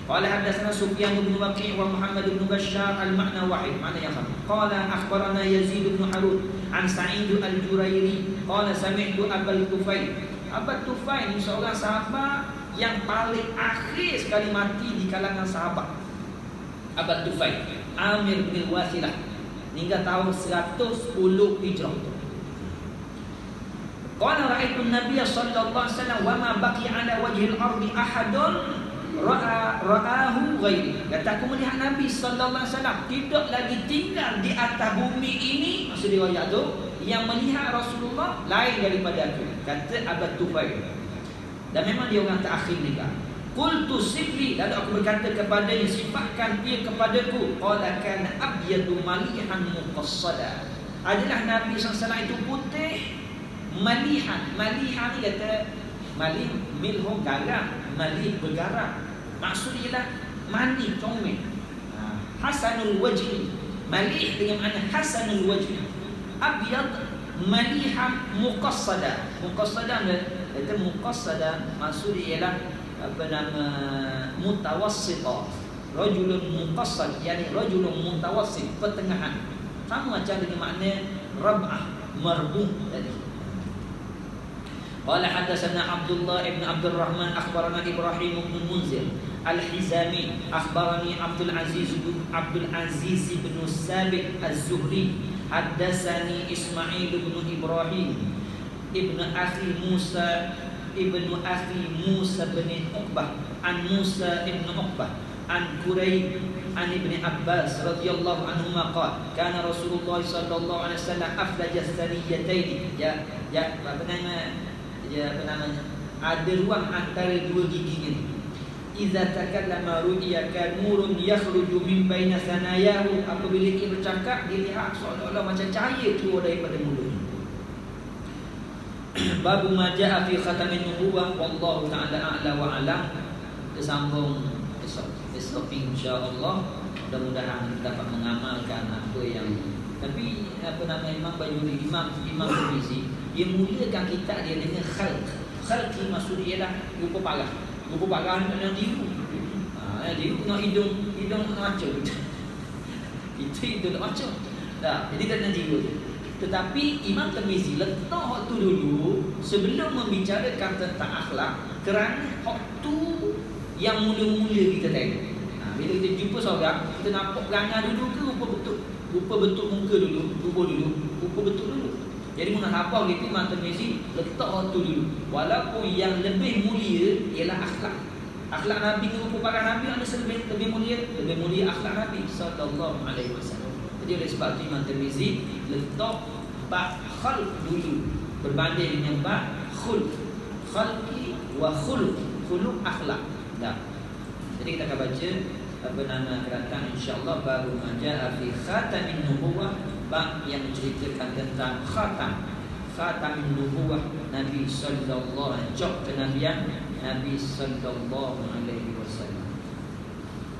Qala hadatsana Sufyan bin Waqi' wa Muhammad bin Bashar al-ma'na wahid, makna yang sama. Qala akhbarana Yazid bin Harun an Sa'id al-Jurairi qala sami'tu Abul Tufail. Abul Tufail ini seorang sahabat yang paling akhir sekali mati di kalangan sahabat. Abul Tufail Amir bin Wasilah, hingga tahun 110 Hijrah. Qala ra'aitu an-nabiy sallallahu alaihi wasallam wa ma baqi 'ala wajhil ardi ahadun ra'ahu ghairi. Kata aku melihat Nabi sallallahu alaihi wasallam tidak lagi tinggal di atas bumi ini, maksud riwayat tu, yang melihat Rasulullah lain daripada aku, kata Abu Tufail. Dan memang dia orang terakhir nikah. Qultu sifli, lalu aku berkata kepadanya, sifatkan dia kepadaku. Qala kana abyadu malihan muqassada. Adalah Nabi SAW itu putih malihan. Malihan ni kata malih milhum garam, malih bergaram. Maksudnya ialah manis, comel. Hasanul wajhi, malih dengan makna hasanul wajhi. Abyad malihan muqassada. Muqassada kata muqassada maksudnya ialah apa nama mutawassita, rajulun muqassad, yani rajulun mutawassit, pertengahan, sama macam dengan makna rab'ah, marbuh tadi. Qala hadatsana Abdullah ibn Abdul Rahman akhbarana Ibrahim bin Munzir al-Hizami akhbarani Abdul Aziz bin Sabit az-Zuhri hadatsani Ismail bin Ibrahim ibn akhi Musa ibnu akhi Musa bin Uqbah an Musa ibn Uqbah an Quraib an Ibn Abbas radhiyallahu anhuma qala kana Rasulullah sallallahu alaihi wasallam aflaja thaniyatayn, apa namanya ada ruang antara dua gigi ini. Idza takallama ru'ya kan nurun yakhruju min baina sanayahu, apabila dia bercakap dilihat seolah-olah macam cahaya keluar daripada mulutnya. Babu ma jaa fi khatamin nubuwah wallahu ta'ala a'la wa a'lam. Disambung esok insya-Allah, mudah-mudahan dapat mengamalkan apa yang, tapi apa nama Imam Bajuri, Imam Tirmizi, dia mulakan kitab dia dengan khalqi, maksudnya ialah rupa parah. Rupa parah ni yang diru. Diru nak hidung macam itu hidung macam. Dah, jadi tak nak diru. Tetapi Imam Tirmizi letak waktu dulu sebelum membicarakan tentang akhlak, kerana waktu yang mula-mula kita tengok. Bila kita jumpa seorang, kita nampak perangai dulu ke rupa bentuk muka dulu, rupa bentuk dulu. Jadi muhasabah gitu Imam Tirmizi letak waktu dulu. Walaupun yang lebih mulia ialah akhlak. Akhlak Nabi dengan rupa parah Nabi ada lebih mulia akhlak Nabi sallallahu alaihi wasallam. Jadi oleh sebab itu Imam Tirmizi letak bab khalq dulu berbanding dengan bab khulq. Khalqi wa khuluq, khuluq akhlak. Dah. Jadi kita akan baca apa nama akan insya-Allah baru majaa fi khatamin nubuwah, bab yang menceritakan tentang khatamin nubuwah Nabi sallallahu alaihi wasallam, kenabian Nabi sallallahu alaihi wasallam.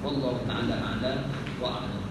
Wallahu ta'ala a'lam wa a'lam.